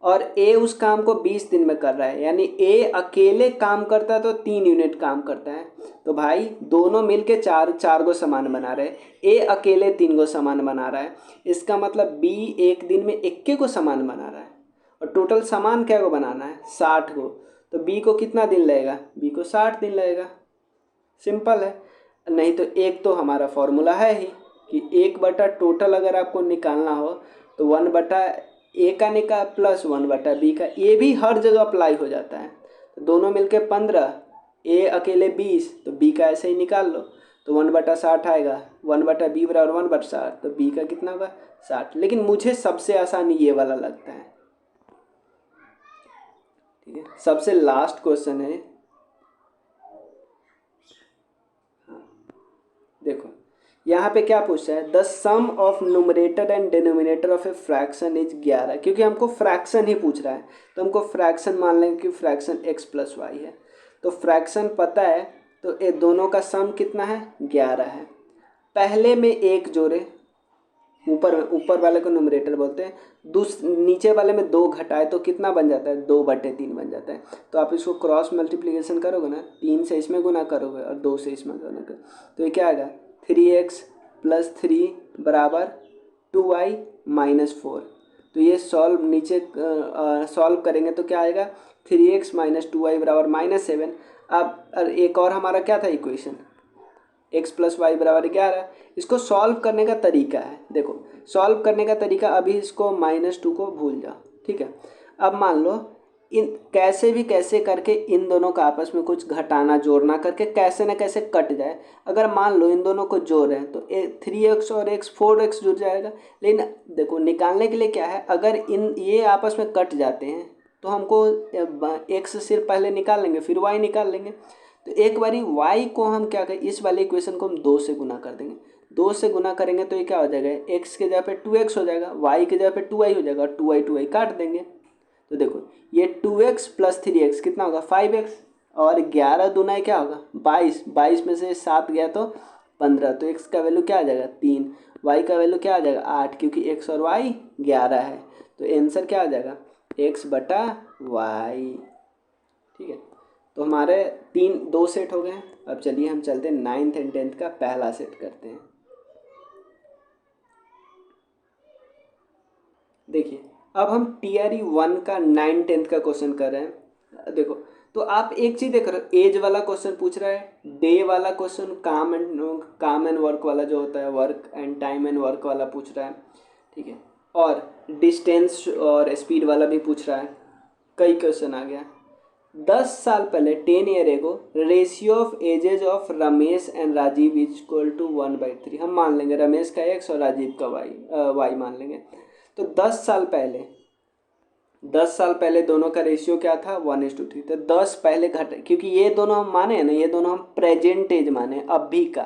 और ए उस काम को 20 दिन में कर रहा है, यानी ए अकेले काम करता है तो 3 यूनिट काम करता है। तो भाई दोनों मिलके 4 को सामान बना रहे हैं, ए अकेले 3 को सामान बना रहा है। इसका मतलब बी एक दिन में 21 को सामान बना रहा है, और टोटल सामान क्या को बनाना है? 60 को। तो बी को कितना दिन लगेगा? बी को 60 दिन लगेगा। सिंपल है। नहीं तो एक तो हमारा फॉर्मूला है ही कि 1 बटा टोटल अगर आपको निकालना हो तो 1/a का निकाल प्लस 1/b का, ये भी हर जगह अप्लाई हो जाता है। तो दोनों मिलके 15, ए अकेले 20, तो बी का ऐसे ही निकाल लो। तो 1/60 आएगा, 1/b बराबर 1/60, तो बी का कितना होगा? 60। लेकिन मुझे सबसे आसान ये वाला लगता है। ठीक है, सबसे लास्ट क्वेश्चन है। देखो यहाँ पे क्या पूछा है? The sum of numerator and denominator of a fraction is 11, क्योंकि हमको फ्रैक्शन ही पूछ रहा है तो हमको फ्रैक्शन मान लेंगे कि फ्रैक्शन x + y है। तो फ्रैक्शन पता है, तो ये दोनों का सम कितना है? 11 है। पहले में 1 जोड़े, ऊपर वाले को न्यूमरेटर बोलते हैं, नीचे वाले में 2 घटाए तो कितना बन जाता है? 2/3 बन जाता है। तो आप इसको क्रॉस मल्टीप्लिकेशन करोगे ना, 3 से इसमें गुना करोगे और 2 से इसमें गुना करोगे, तो ये क्या आएगा? 3x + 3 बराबर 2y - 4। तो ये नीचे सॉल्व करेंगे तो क्या आएगा? 3x - 2y बराबर -7। अब एक और हमारा क्या था इक्वेशन? x + y बराबर 11। इसको सॉल्व करने का तरीका है, देखो सॉल्व करने का तरीका, अभी इसको -2 को भूल जाओ, ठीक है। अब मान लो इन कैसे भी कैसे करके इन दोनों का आपस में कुछ घटाना जोड़ना करके कैसे ना कैसे कट जाए। अगर मान लो इन दोनों को जोड़ रहे हैं तो 3x और x 4x जुड़ जाएगा। लेकिन देखो निकालने के लिए क्या है, अगर ये आपस में कट जाते हैं तो हमको x सिर्फ पहले निकाल लेंगे फिर y निकाल लेंगे। तो एक बारी y को हम क्या करें, इस वाले इक्वेशन को हम 2 से गुना कर देंगे। 2 से गुना करेंगे तो ये क्या हो जाएगा, x के जगह पे 2x हो जाएगा, y के जगह पे 2y हो जाएगा, और 2y काट देंगे। तो देखो ये 2x प्लस 3x कितना होगा 5x, और 11 दूना क्या होगा 22, 22 में से 7 गया तो 15, तो x का वैल्यू क्या आ जाएगा 3, y का वैल्यू क्या आ जाएगा 8, क्योंकि x और y 11 है। तो आंसर क्या आ जाएगा x बटा y। ठीक है, तो हमारे 2 सेट हो गए। अब चलिए हम चलते हैं 9th एंड 10th का पहला सेट करते हैं। देखिए अब हम टीआरई 1 का 9-10th का क्वेश्चन कर रहे हैं। देखो तो आप एक चीज़ देख रहे हो, एज वाला क्वेश्चन पूछ रहा है, डे वाला क्वेश्चन काम एंड वर्क वाला जो होता है, work and time and work वाला पूछ रहा है। ठीक है, और डिस्टेंस और स्पीड वाला भी पूछ रहा है। कई क्वेश्चन आ गया। 10 साल पहले 10 year ago ratio of ages of Ramesh and Rajiv is equal to 1/3। हम मान लेंगे रमेश का x और राजीव का y मान लेंगे। तो 10 साल पहले दोनों का रेशियो क्या था 1:3। तो 10 पहले घट, क्योंकि ये दोनों हम माने हैं ना, ये दोनों हम प्रेजेंट एज माने अभी का,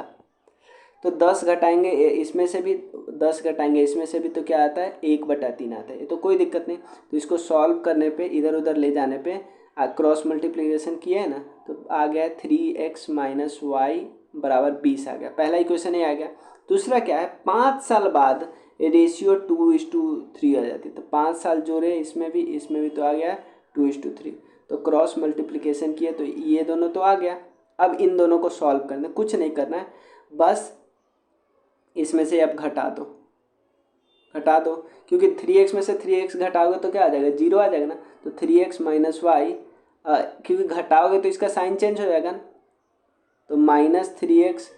तो 10 घटाएंगे इसमें से भी, 10 घटाएंगे इसमें से भी, तो क्या आता है 1/3 आता है। ये तो कोई दिक्कत नहीं। तो इसको सॉल्व करने पे, इधर उधर ले जाने पे, क्रॉस मल्टीप्लिकेशन किया है ना, तो आ गया 3x माइनस वाई बराबर 20 आ गया। पहला इक्वेशन ये आ गया। दूसरा क्या है, 5 साल बाद रेशियो 2:3 आ जाती है। तो 5 साल जोड़े इसमें भी तो आ गया 2:3। तो क्रॉस मल्टीप्लिकेशन किया तो ये दोनों तो आ गया। अब इन दोनों को सॉल्व करना, कुछ नहीं करना है, बस इसमें से अब घटा दो, क्योंकि 3x में से 3x घटाओगे तो क्या आ जाएगा 0 आ जाएगा ना। तो 3x माइनस वाई, क्योंकि घटाओगे तो इसका साइन चेंज हो जाएगा ना, तो -3x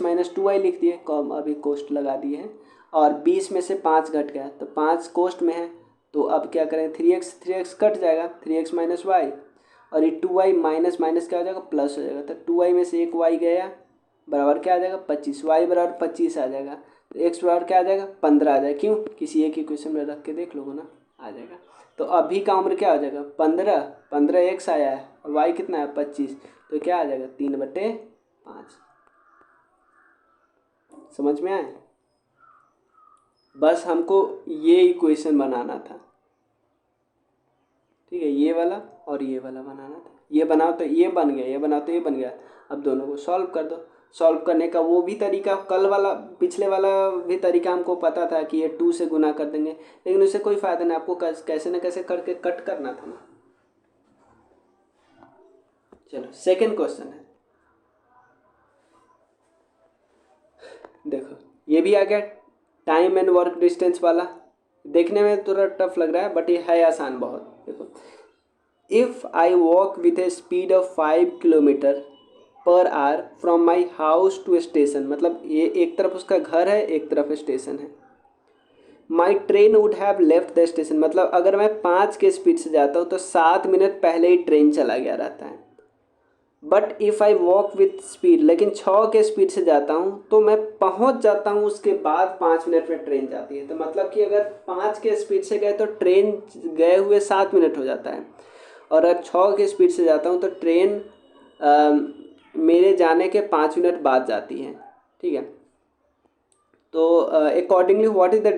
माइनस 2y लिख दिए, अभी कोष्ट लगा दिए हैं, और 20 में से 5 घट गया तो 5 कोष्ट में है। तो अब क्या करें, 3x कट जाएगा, 3x माइनस वाई, और ये 2y माइनस माइनस क्या हो जाएगा प्लस हो जाएगा। तो 2y में से एक y गया बराबर क्या आ जाएगा 25, y बराबर 25 आ जाएगा। तो x बराबर क्या आ जाएगा 15 आ जाएगा। क्यों, किसी एक इक्वेशन में रख के देख लोगे ना, आ जाएगा। तो अभी का उम्र क्या हो जाएगा 15 x आया है, y कितना है 25, तो क्या आ जाएगा 3/5। समझ में आए, बस हमको ये इक्वेशन बनाना था। ठीक है, ये वाला और ये वाला बनाना था। ये बनाओ तो ये बन गया, ये बनाओ तो ये बन गया। अब दोनों को सॉल्व कर दो। सॉल्व करने का वो भी तरीका, कल वाला पिछले वाला भी तरीका हमको पता था कि ये 2 से गुना कर देंगे, लेकिन उससे कोई फ़ायदा नहीं, आपको कैसे न कैसे करके कट करना था ना। चलो सेकंड क्वेश्चन है, देखो ये भी आ गया टाइम एंड वर्क डिस्टेंस वाला। देखने में थोड़ा टफ लग रहा है बट ये है आसान बहुत। देखो, if I walk with a speed of 5 kilometre per hour from my house to station, मतलब ये एक तरफ उसका घर है एक तरफ स्टेशन है। My train would have left the station, मतलब अगर मैं 5 के स्पीड से जाता हूँ तो 7 मिनट पहले ही ट्रेन चला गया रहता है। But if I walk with speed, लेकिन 6 के स्पीड से जाता हूँ तो मैं पहुँच जाता हूँ उसके बाद 5 मिनट में ट्रेन जाती है। तो मतलब कि अगर 5 के स्पीड से गए तो ट्रेन गए हुए 7 मिनट हो जाता है, और अगर 6 के स्पीड से जाता हूँ तो ट्रेन मेरे जाने के 5 मिनट बाद जाती है। ठीक है, तो accordingly what is the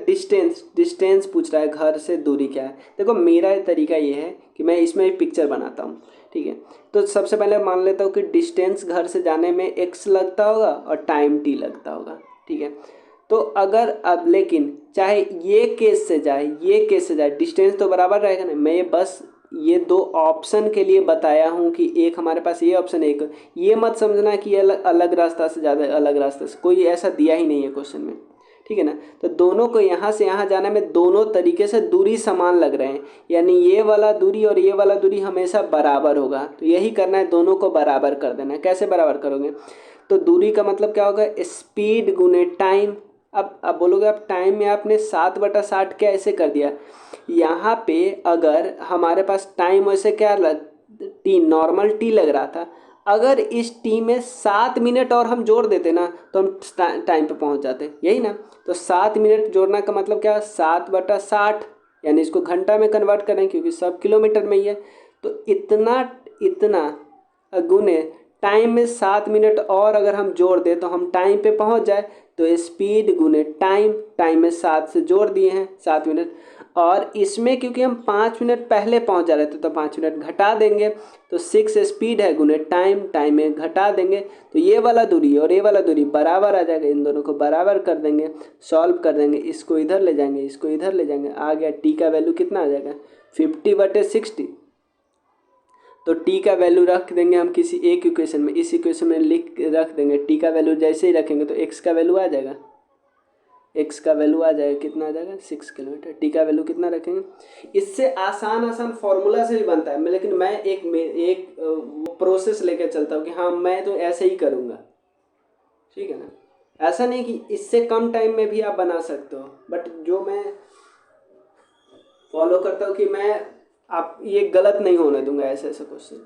distance पूछ रहा है, घर से दूरी क्या है। देखो मेरा तरीका ये है कि मैं इसमें पिक्चर बनाता हूँ। ठीक है, तो सबसे पहले मान लेता हूँ कि डिस्टेंस घर से जाने में x लगता होगा और टाइम t लगता होगा। ठीक है, तो अगर अब लेकिन चाहे ये केस से जाए डिस्टेंस तो बराबर रहेगा ना। मैं ये बस ये 2 ऑप्शन के लिए बताया हूँ कि एक हमारे पास ये ऑप्शन है, एक ये मत समझना कि अलग अलग रास्ता से ज़्यादा अलग रास्ते से, कोई ऐसा दिया ही नहीं है क्वेश्चन में। ठीक है ना, तो दोनों को यहाँ से यहाँ जाने में दोनों तरीके से दूरी समान लग रहे हैं, यानी ये वाला दूरी और ये वाला दूरी हमेशा बराबर होगा। तो यही करना है, दोनों को बराबर कर देना है। कैसे बराबर करोगे, तो दूरी का मतलब क्या होगा स्पीड गुने टाइम। अब बोलोगे अब टाइम में आपने 7/60 कैसे कर दिया। यहाँ पे अगर हमारे पास टाइम वैसे क्या टी नॉर्मल टी लग रहा था, अगर इस टी में 7 मिनट और हम जोड़ देते ना तो हम टाइम पे पहुँच जाते, यही ना। तो 7 मिनट जोड़ना का मतलब क्या 7/60, यानी इसको घंटा में कन्वर्ट करें क्योंकि सब किलोमीटर में ही है। तो इतना गुने टाइम में 7 मिनट और अगर हम जोड़ दें तो हम टाइम पे पहुंच जाए, तो स्पीड गुने टाइम, टाइम में 7 से जोड़ दिए हैं 7 मिनट, और इसमें क्योंकि हम 5 मिनट पहले पहुंच जा रहे थे तो 5 मिनट घटा देंगे, तो 6 स्पीड है गुने टाइम, टाइम में घटा देंगे, तो ये वाला दूरी और ये वाला दूरी बराबर आ जाएगा, इन दोनों को बराबर कर देंगे, सॉल्व कर देंगे, इसको इधर ले जाएंगे, इसको इधर ले जाएंगे, आ गया टी का वैल्यू कितना आ जाएगा 50/60। तो टी का वैल्यू रख देंगे हम किसी एक इक्वेशन में, इस इक्वेशन में लिख रख देंगे, टी का वैल्यू जैसे ही रखेंगे तो एक्स का वैल्यू आ जाएगा, एक्स का वैल्यू आ जाएगा, कितना आ जाएगा 6 किलोमीटर। टी का वैल्यू कितना रखेंगे, इससे आसान आसान फॉर्मूला से भी बनता है, लेकिन मैं एक प्रोसेस लेके चलता हूँ कि हाँ मैं तो ऐसे ही करूँगा, ठीक है ना। ऐसा नहीं कि इससे कम टाइम में भी आप बना सकते हो, बट जो मैं फॉलो करता हूँ कि मैं आप ये गलत नहीं होने दूंगा ऐसे ऐसे क्वेश्चन,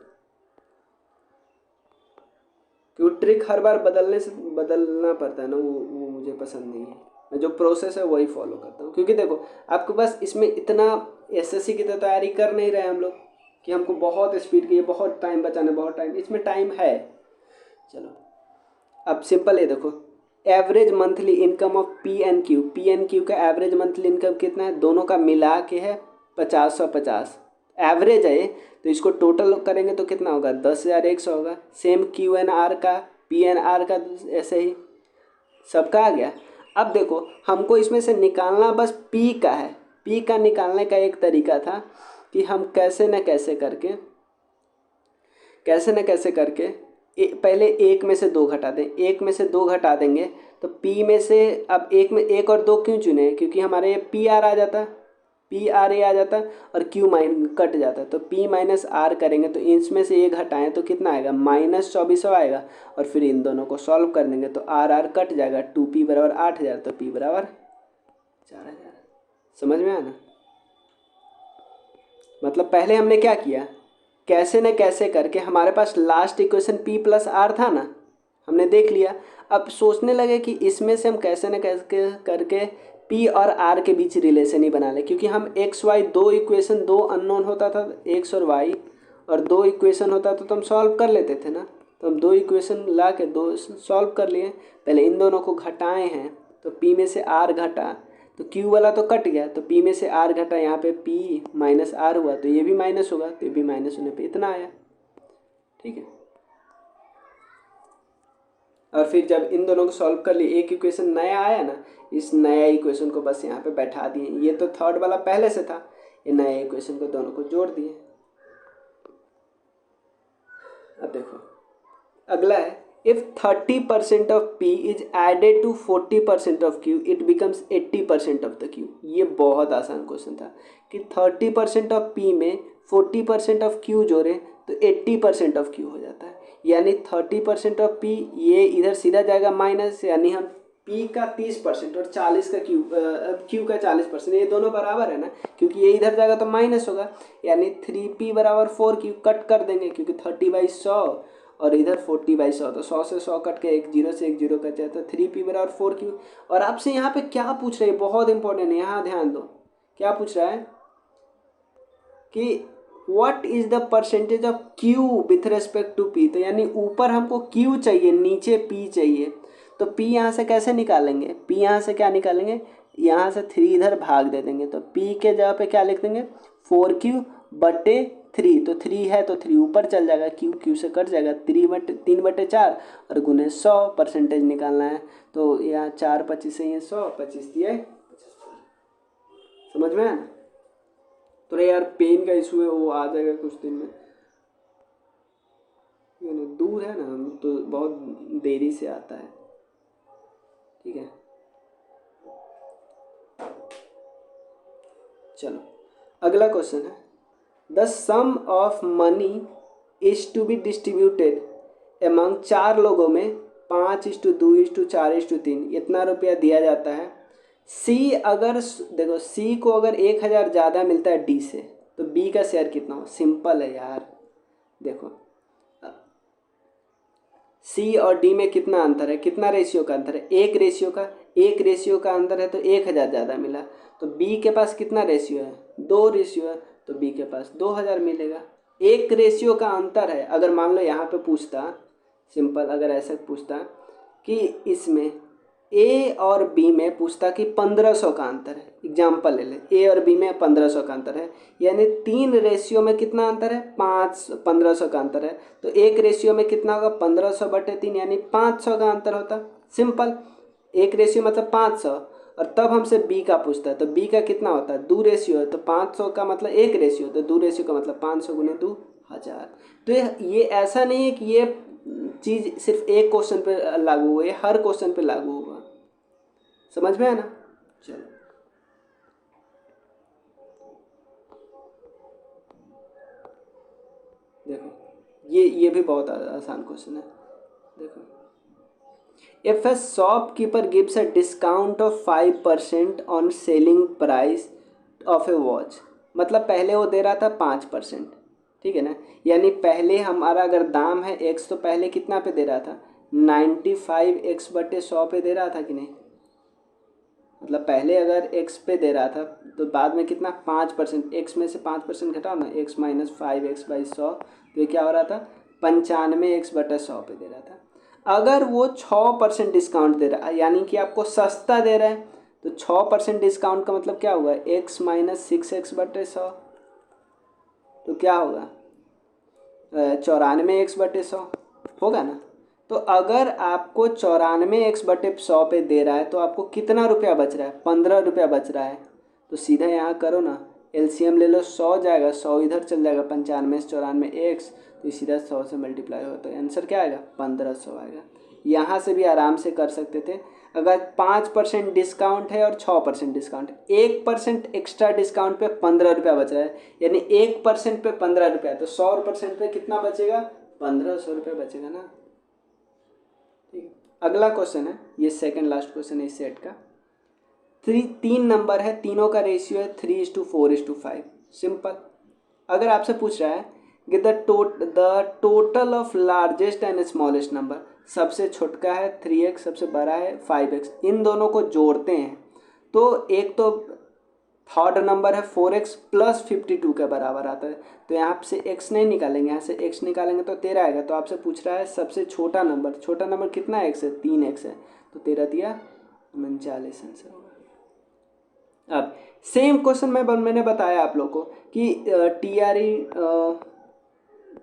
क्योंकि ट्रिक हर बार बदलने से बदलना पड़ता है ना, वो मुझे पसंद नहीं है। मैं जो प्रोसेस है वही फॉलो करता हूँ, क्योंकि देखो आपके पास इसमें इतना एसएससी की तो तैयारी कर नहीं रहे हम लोग कि हमको बहुत स्पीड की बहुत टाइम बचाना, बहुत टाइम, इसमें टाइम है। चलो अब सिंपल है, देखो average monthly income of P and Q का एवरेज मंथली इनकम कितना है, दोनों का मिला के है 50/50, एवरेज है, तो इसको टोटल करेंगे तो कितना होगा 10,100 होगा। सेम क्यू एन आर का, पी एन आर का ऐसे ही सबका आ गया। अब देखो हमको इसमें से निकालना बस पी का है, पी का निकालने का एक तरीका था कि हम कैसे न कैसे करके पहले एक में से दो घटा दें, एक में से दो घटा देंगे तो पी में से, अब एक में एक और दो क्यों चुने, क्योंकि हमारे ये पी आर आ जाता, पी आर ए आ जाता और क्यू माइन कट जाता, तो पी माइनस आर करेंगे तो इसमें से ये घटाएं तो कितना आएगा -2400 आएगा, और फिर इन दोनों को सॉल्व कर देंगे तो आर आर कट जाएगा, 2p बराबर 8000, तो p बराबर 4000। समझ में आया ना। मतलब पहले हमने क्या किया, कैसे न कैसे करके हमारे पास last equation p plus r था ना, हमने देख लिया। अब सोचने लगे कि इसमें से हम कैसे न कैसे करके p और r के बीच रिलेशन ही बना ले, क्योंकि हम x y दो इक्वेशन, दो अननोन होता था x और y, और दो इक्वेशन होता था तो हम सॉल्व कर लेते थे ना, तो हम दो इक्वेशन ला के दो सॉल्व कर लिए। पहले इन दोनों को घटाए हैं तो p में से r घटा तो q वाला तो कट गया, तो p में से r घटा, यहाँ पे p माइनस आर हुआ तो ये भी माइनस होगा, तो ये भी माइनस होने पे इतना आया, ठीक है। और फिर जब इन दोनों को सॉल्व कर लिए, एक इक्वेशन नया आया ना, इस नया इक्वेशन को बस यहाँ पे बैठा दिए, ये तो थर्ड वाला पहले से था, ये नए इक्वेशन को दोनों को जोड़ दिए। अब देखो अगला है, if 30% of p is added to 40% of q it becomes 80% of the q। ये बहुत आसान क्वेश्चन था कि 30% ऑफ p में 40% ऑफ q जोड़े तो 80% ऑफ q हो जाता है, यानी 30% ऑफ p, ये इधर सीधा जाएगा माइनस, यानी हम p का 30% और 40 का q का 40%, ये दोनों बराबर है ना, क्योंकि ये इधर जाएगा तो माइनस होगा, यानी 3p बराबर 4q, कट कर देंगे क्योंकि 30/100 और इधर 40/100, तो 100 से 100 कट के एक जीरो से एक जीरो कट जाता है, 3p बराबर 4q। और आपसे यहाँ पे क्या पूछ रहे हैं, बहुत इंपॉर्टेंट है, यहाँ ध्यान दो, क्या पूछ रहा है कि what is the percentage of q with respect to p, तो यानी ऊपर हमको q चाहिए, नीचे p चाहिए, तो p यहाँ से कैसे निकालेंगे, p यहाँ से क्या निकालेंगे, यहाँ से 3 इधर भाग दे देंगे, तो p के जगह पे क्या लिख देंगे 4q/3, तो 3 है तो 3 ऊपर चल जाएगा, q से कट जाएगा, 3/4 और गुने 100 परसेंटेज निकालना है, तो यहाँ 4×25 से ये 100, 25 दिए 75। समझ में आया ना। तो यार पेन का इशू है, वो आ जाएगा कुछ दिन में, दूर है ना तो बहुत देरी से आता है, ठीक है। चलो अगला क्वेश्चन है, the sum of money is to be distributed among 4 लोगों में 5:2:4:3 इतना रुपया दिया जाता है। सी अगर देखो सी को अगर 1000 ज़्यादा मिलता है डी से, तो बी का शेयर कितना हो, सिंपल है यार। देखो सी और डी में कितना अंतर है, कितना रेशियो का अंतर है, एक रेशियो का अंतर है, तो 1000 ज़्यादा मिला, तो बी के पास कितना रेशियो है, 2 रेशियो है, तो बी के पास 2000 मिलेगा। एक रेशियो का अंतर है। अगर मान लो यहाँ पे पूछता, सिंपल अगर ऐसा पूछता कि इसमें ए और बी में पूछता कि 1500 का अंतर है, एग्जाम्पल ले ले, ए और बी में 1500 का अंतर है, यानी 3 रेशियो में कितना अंतर है, 1500 का अंतर है, तो एक रेशियो में कितना होगा, 1500/3 यानी 500 का अंतर होता। सिंपल, एक रेशियो मतलब 500, और तब हमसे बी का पूछता है, तो बी का कितना होता है, 2 रेशियो है, तो 500 का मतलब एक रेशियो, तो 2 रेशियो का मतलब 500 × 2 1000। तो ये ऐसा नहीं है कि ये चीज़ सिर्फ एक क्वेश्चन पे लागू हुआ, ये हर क्वेश्चन पे लागू होगा। समझ में है ना? चलो देखो, ये भी बहुत आसान क्वेश्चन है। देखो, if a shopkeeper gives a discount of 5% on selling price of a watch, मतलब पहले वो दे रहा था 5%, ठीक है ना, यानी पहले हमारा अगर दाम है x, तो पहले कितना पे दे रहा था, 95x/100 पे दे रहा था कि नहीं, मतलब पहले अगर x पे दे रहा था तो बाद में कितना 5%, x में से 5% घटाओ ना, x - 5x/100, तो ये क्या हो रहा था, 95x/100 पे दे रहा था। अगर वो 6% डिस्काउंट दे रहा है, यानी कि आपको सस्ता दे रहा है, तो 6% डिस्काउंट का मतलब क्या हुआ, x - 6x/100, तो क्या होगा, 94x/100 होगा ना। तो अगर आपको 94x/100 पे दे रहा है, तो आपको कितना रुपया बच रहा है, 15 रुपया बच रहा है। तो सीधा यहाँ करो ना, एलसीएम ले लो, 100 जाएगा, 100 इधर चल जाएगा, 95 से 94x, तो सीधा 100 से मल्टीप्लाई होगा, तो आंसर क्या आएगा, 1500 आएगा। यहाँ से भी आराम से कर सकते थे। अगर 5% डिस्काउंट है और 6% डिस्काउंट है, 1% एक्स्ट्रा डिस्काउंट पे 15 रुपया बच रहा है, यानी 1% पे 15 रुपया, तो 100% पे कितना बचेगा, 1500 रुपया बचेगा ना। ठीक है, अगला क्वेश्चन है, ये सेकंड लास्ट क्वेश्चन है इस सेट का। 3 नंबर है, तीनों का रेशियो है 3:4:5। सिंपल, अगर आपसे पूछ रहा है कि the total of largest and smallest number, सबसे छोटका है 3x, सबसे बड़ा है 5x, इन दोनों को जोड़ते हैं, तो एक तो थर्ड नंबर है 4x + 52 के बराबर आता है, तो यहाँ से x नहीं निकालेंगे, यहाँ से x निकालेंगे तो 13 आएगा। तो आपसे पूछ रहा है सबसे छोटा नंबर कितना x है, 3x है, तो 13 दिया 39 आंसर होगा। अब सेम क्वेश्चन मैंने बताया आप लोगों को कि TRE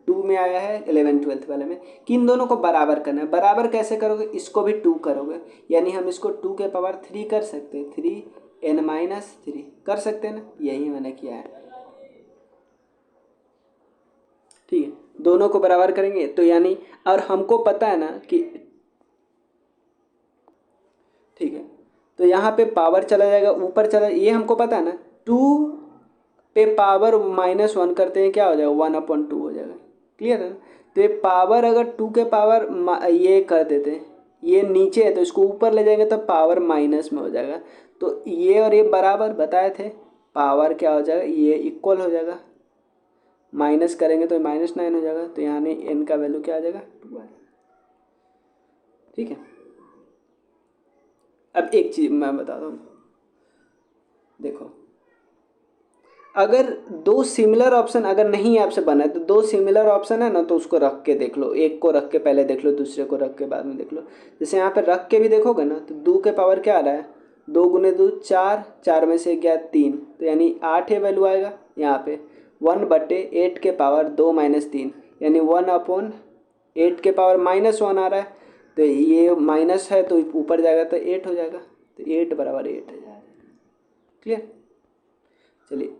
2 में आया है 11th-12th वाले में, कि इन दोनों को बराबर करना है। बराबर कैसे करोगे, इसको भी 2 करोगे, यानी हम इसको 2 के पावर 3 कर सकते हैं, 3n-3 कर सकते हैं ना, यही मैंने किया है। ठीक है, दोनों को बराबर करेंगे तो यानी, और हमको पता है ना कि, ठीक है, तो यहाँ पे पावर चला जाएगा, ऊपर चला, ये हमको पता है ना, 2 पे पावर -1 करते हैं, क्या हो जाएगा, 1/2 हो जाएगा। क्लियर है ना। तो ये पावर अगर 2 के पावर ये कर देते हैं, ये नीचे है तो इसको ऊपर ले जाएंगे तो पावर माइनस में हो जाएगा। तो ये और ये बराबर बताए थे, पावर क्या हो जाएगा, ये इक्वल हो जाएगा, माइनस करेंगे तो -9 हो जाएगा, तो यहाँ नहीं, n का वैल्यू क्या आ जाएगा, 2 आ जाएगा। ठीक है, अब एक चीज़ मैं बताता हूँ, देखो, अगर 2 सिमिलर ऑप्शन अगर नहीं आपसे बना है, तो 2 सिमिलर ऑप्शन है ना, तो उसको रख के देख लो, एक को रख के पहले देख लो, दूसरे को रख के बाद में देख लो। जैसे यहाँ पे रख के भी देखोगे ना, तो 2 के पावर क्या आ रहा है, 2 × 2 4, 4 में से गया 3, तो यानी 8 है वैल्यू आएगा। यहाँ पे 1/8 के पावर 2 - 3, यानी 1/8 के पावर -1 आ रहा है, तो ये माइनस है तो ऊपर जाएगा तो 8 हो जाएगा, तो 8 = 8 हो जाएगा। क्लियर, चलिए